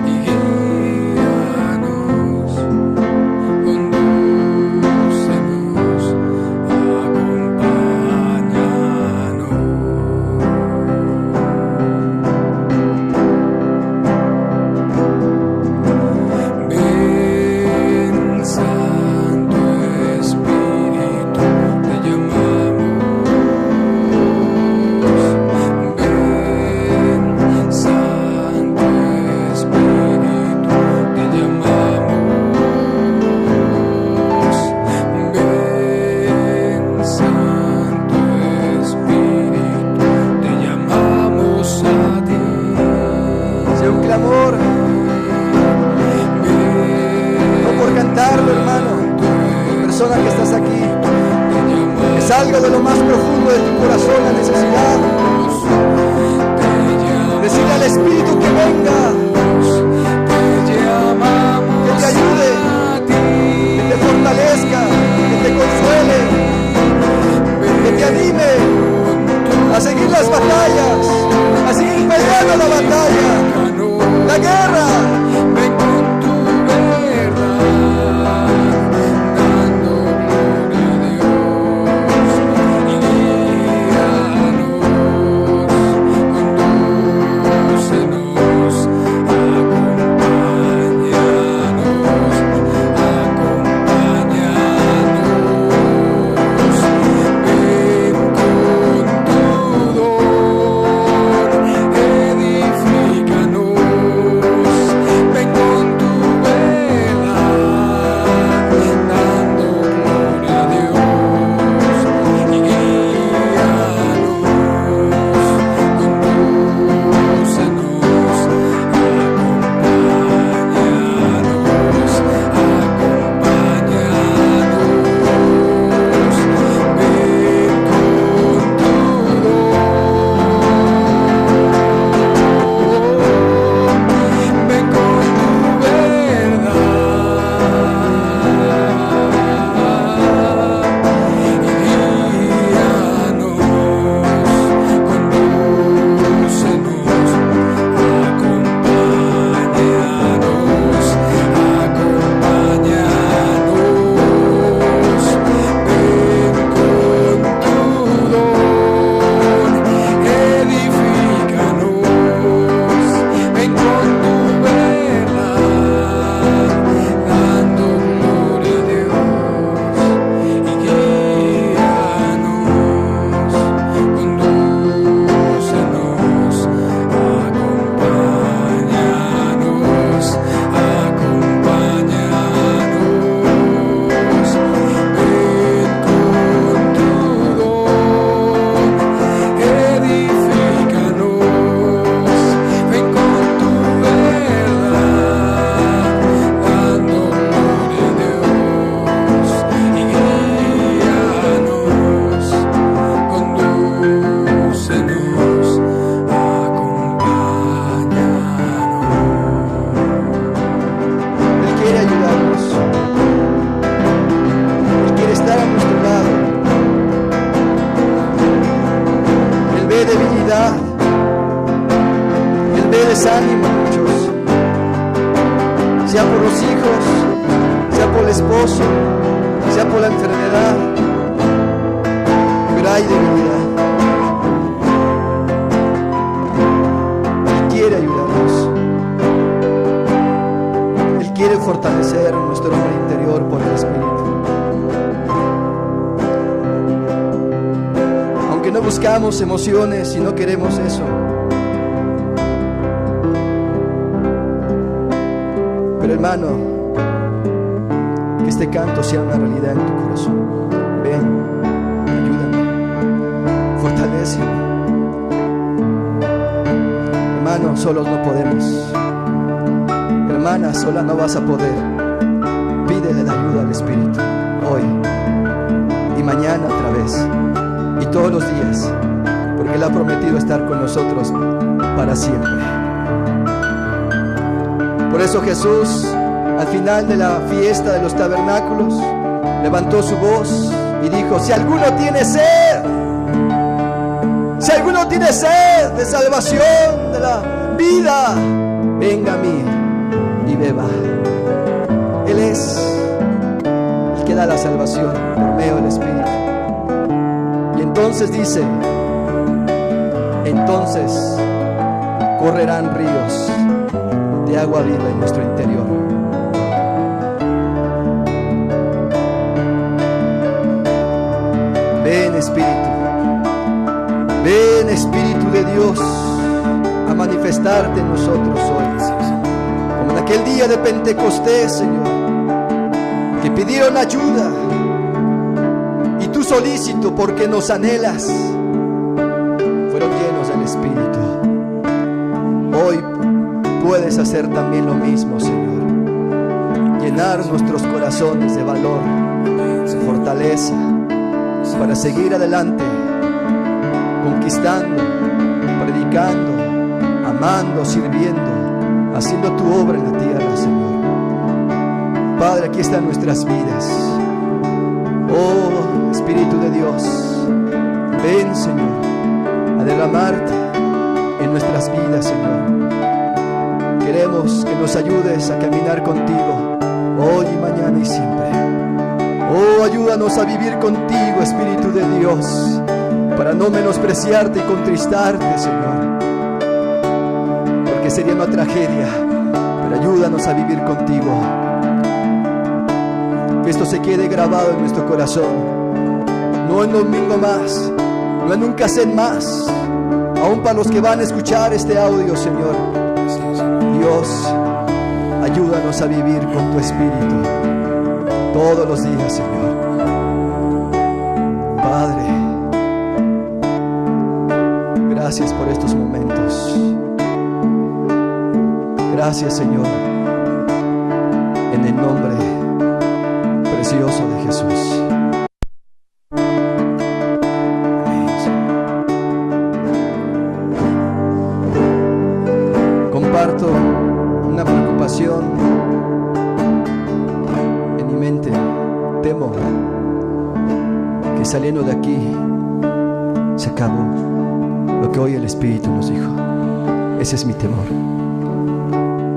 y guíanos, condúcenos, acompáñanos. Ven, Santo Espíritu, te llamamos. Ven, Santo Espíritu, te llamamos. Ven, Santo Espíritu, te llamamos a ti. Sea un clamor. No por cantarlo, hermano. Persona que estás aquí. Es algo de lo más profundo de tu corazón, la necesidad. Decirle al Espíritu que venga, que te ayude, que te fortalezca, que te consuele, que te anime a seguir las batallas, a seguir peleando la batalla, la guerra. Ven con tu verdad, dando gloria a Dios y guíanos, condúcenos, acompáñanos. hijos, sea por el esposo, sea por la enfermedad, pero hay debilidad. Él quiere ayudarnos. Él quiere fortalecer nuestro hombre interior por el Espíritu. Aunque no buscamos emociones y no queremos eso, pero hermano, que este canto sea una realidad en tu corazón. Ven, ayúdame, fortaléceme. Hermano, solos no podemos. Hermana, sola no vas a poder. Pídele la ayuda al Espíritu hoy y mañana otra vez y todos los días, porque Él ha prometido estar con nosotros para siempre. Por eso Jesús, al final de la fiesta de los tabernáculos, levantó su voz y dijo: si alguno tiene sed, si alguno tiene sed de salvación, de la vida, venga a mí y beba. Él es el que da la salvación por medio del Espíritu. Y entonces dice, entonces correrán ríos de agua viva en nuestro interior. Ven Espíritu, ven Espíritu de Dios a manifestarte en nosotros hoy, como en aquel día de Pentecostés, Señor, que pidieron ayuda y tú solícito porque nos anhelas, fueron llenos del Espíritu. Hoy puedes hacer también lo mismo, Señor, llenar nuestros corazones de valor, de fortaleza, para seguir adelante, conquistando, predicando, amando, sirviendo, haciendo tu obra en la tierra, Señor. Padre, aquí están nuestras vidas. Oh Espíritu de Dios, ven, Señor, a derramarte en nuestras vidas, Señor. Queremos que nos ayudes a caminar contigo hoy y mañana y siempre. Oh, ayúdanos a vivir contigo, Espíritu de Dios, para no menospreciarte y contristarte, Señor, porque sería una tragedia. Pero ayúdanos a vivir contigo, que esto se quede grabado en nuestro corazón, no en domingo más, no en un cassette más, aún para los que van a escuchar este audio, Señor. Dios, ayúdanos a vivir con tu Espíritu todos los días, Señor. Padre, gracias por estos momentos. Gracias, Señor, en el nombre precioso de Jesús. Comparto una preocupación en mi mente. Temo que saliendo de aquí se acabó lo que hoy el Espíritu nos dijo. Ese es mi temor,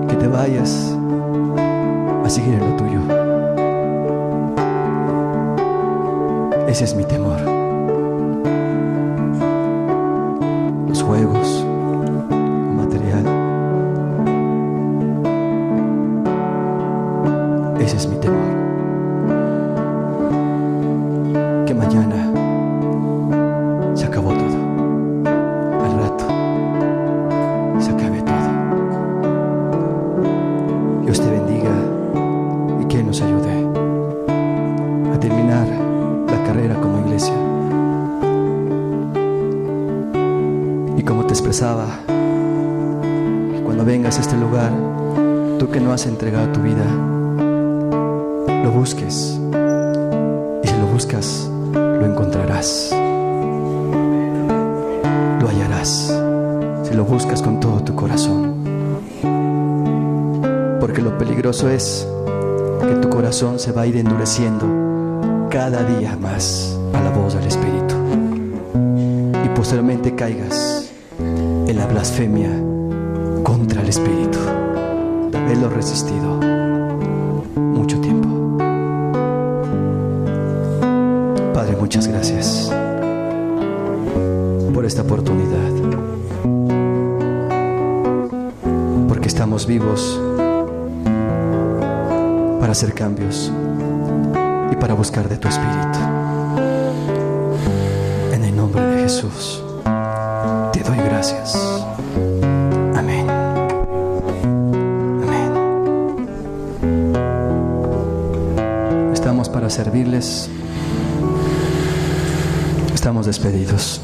que te vayas a seguir en lo tuyo. Ese es mi temor. Los juegos, el material. Ese es mi temor. Que mañana se acabó todo. Al rato se acabe todo. Dios te bendiga y que nos ayude a terminar la carrera como iglesia. Y como te expresaba, que cuando vengas a este lugar, tú que no has entregado tu vida, lo busques. Y si lo buscas, lo encontrarás. Lo hallarás si lo buscas con todo tu corazón. Porque lo peligroso es que tu corazón se va a ir endureciendo cada día más a la voz del Espíritu, y posteriormente caigas en la blasfemia contra el Espíritu de haberlo resistido. Padre, muchas gracias por esta oportunidad, porque estamos vivos para hacer cambios y para buscar de tu Espíritu. En el nombre de Jesús te doy gracias. Amén. Amén. Estamos para servirles. Estamos despedidos.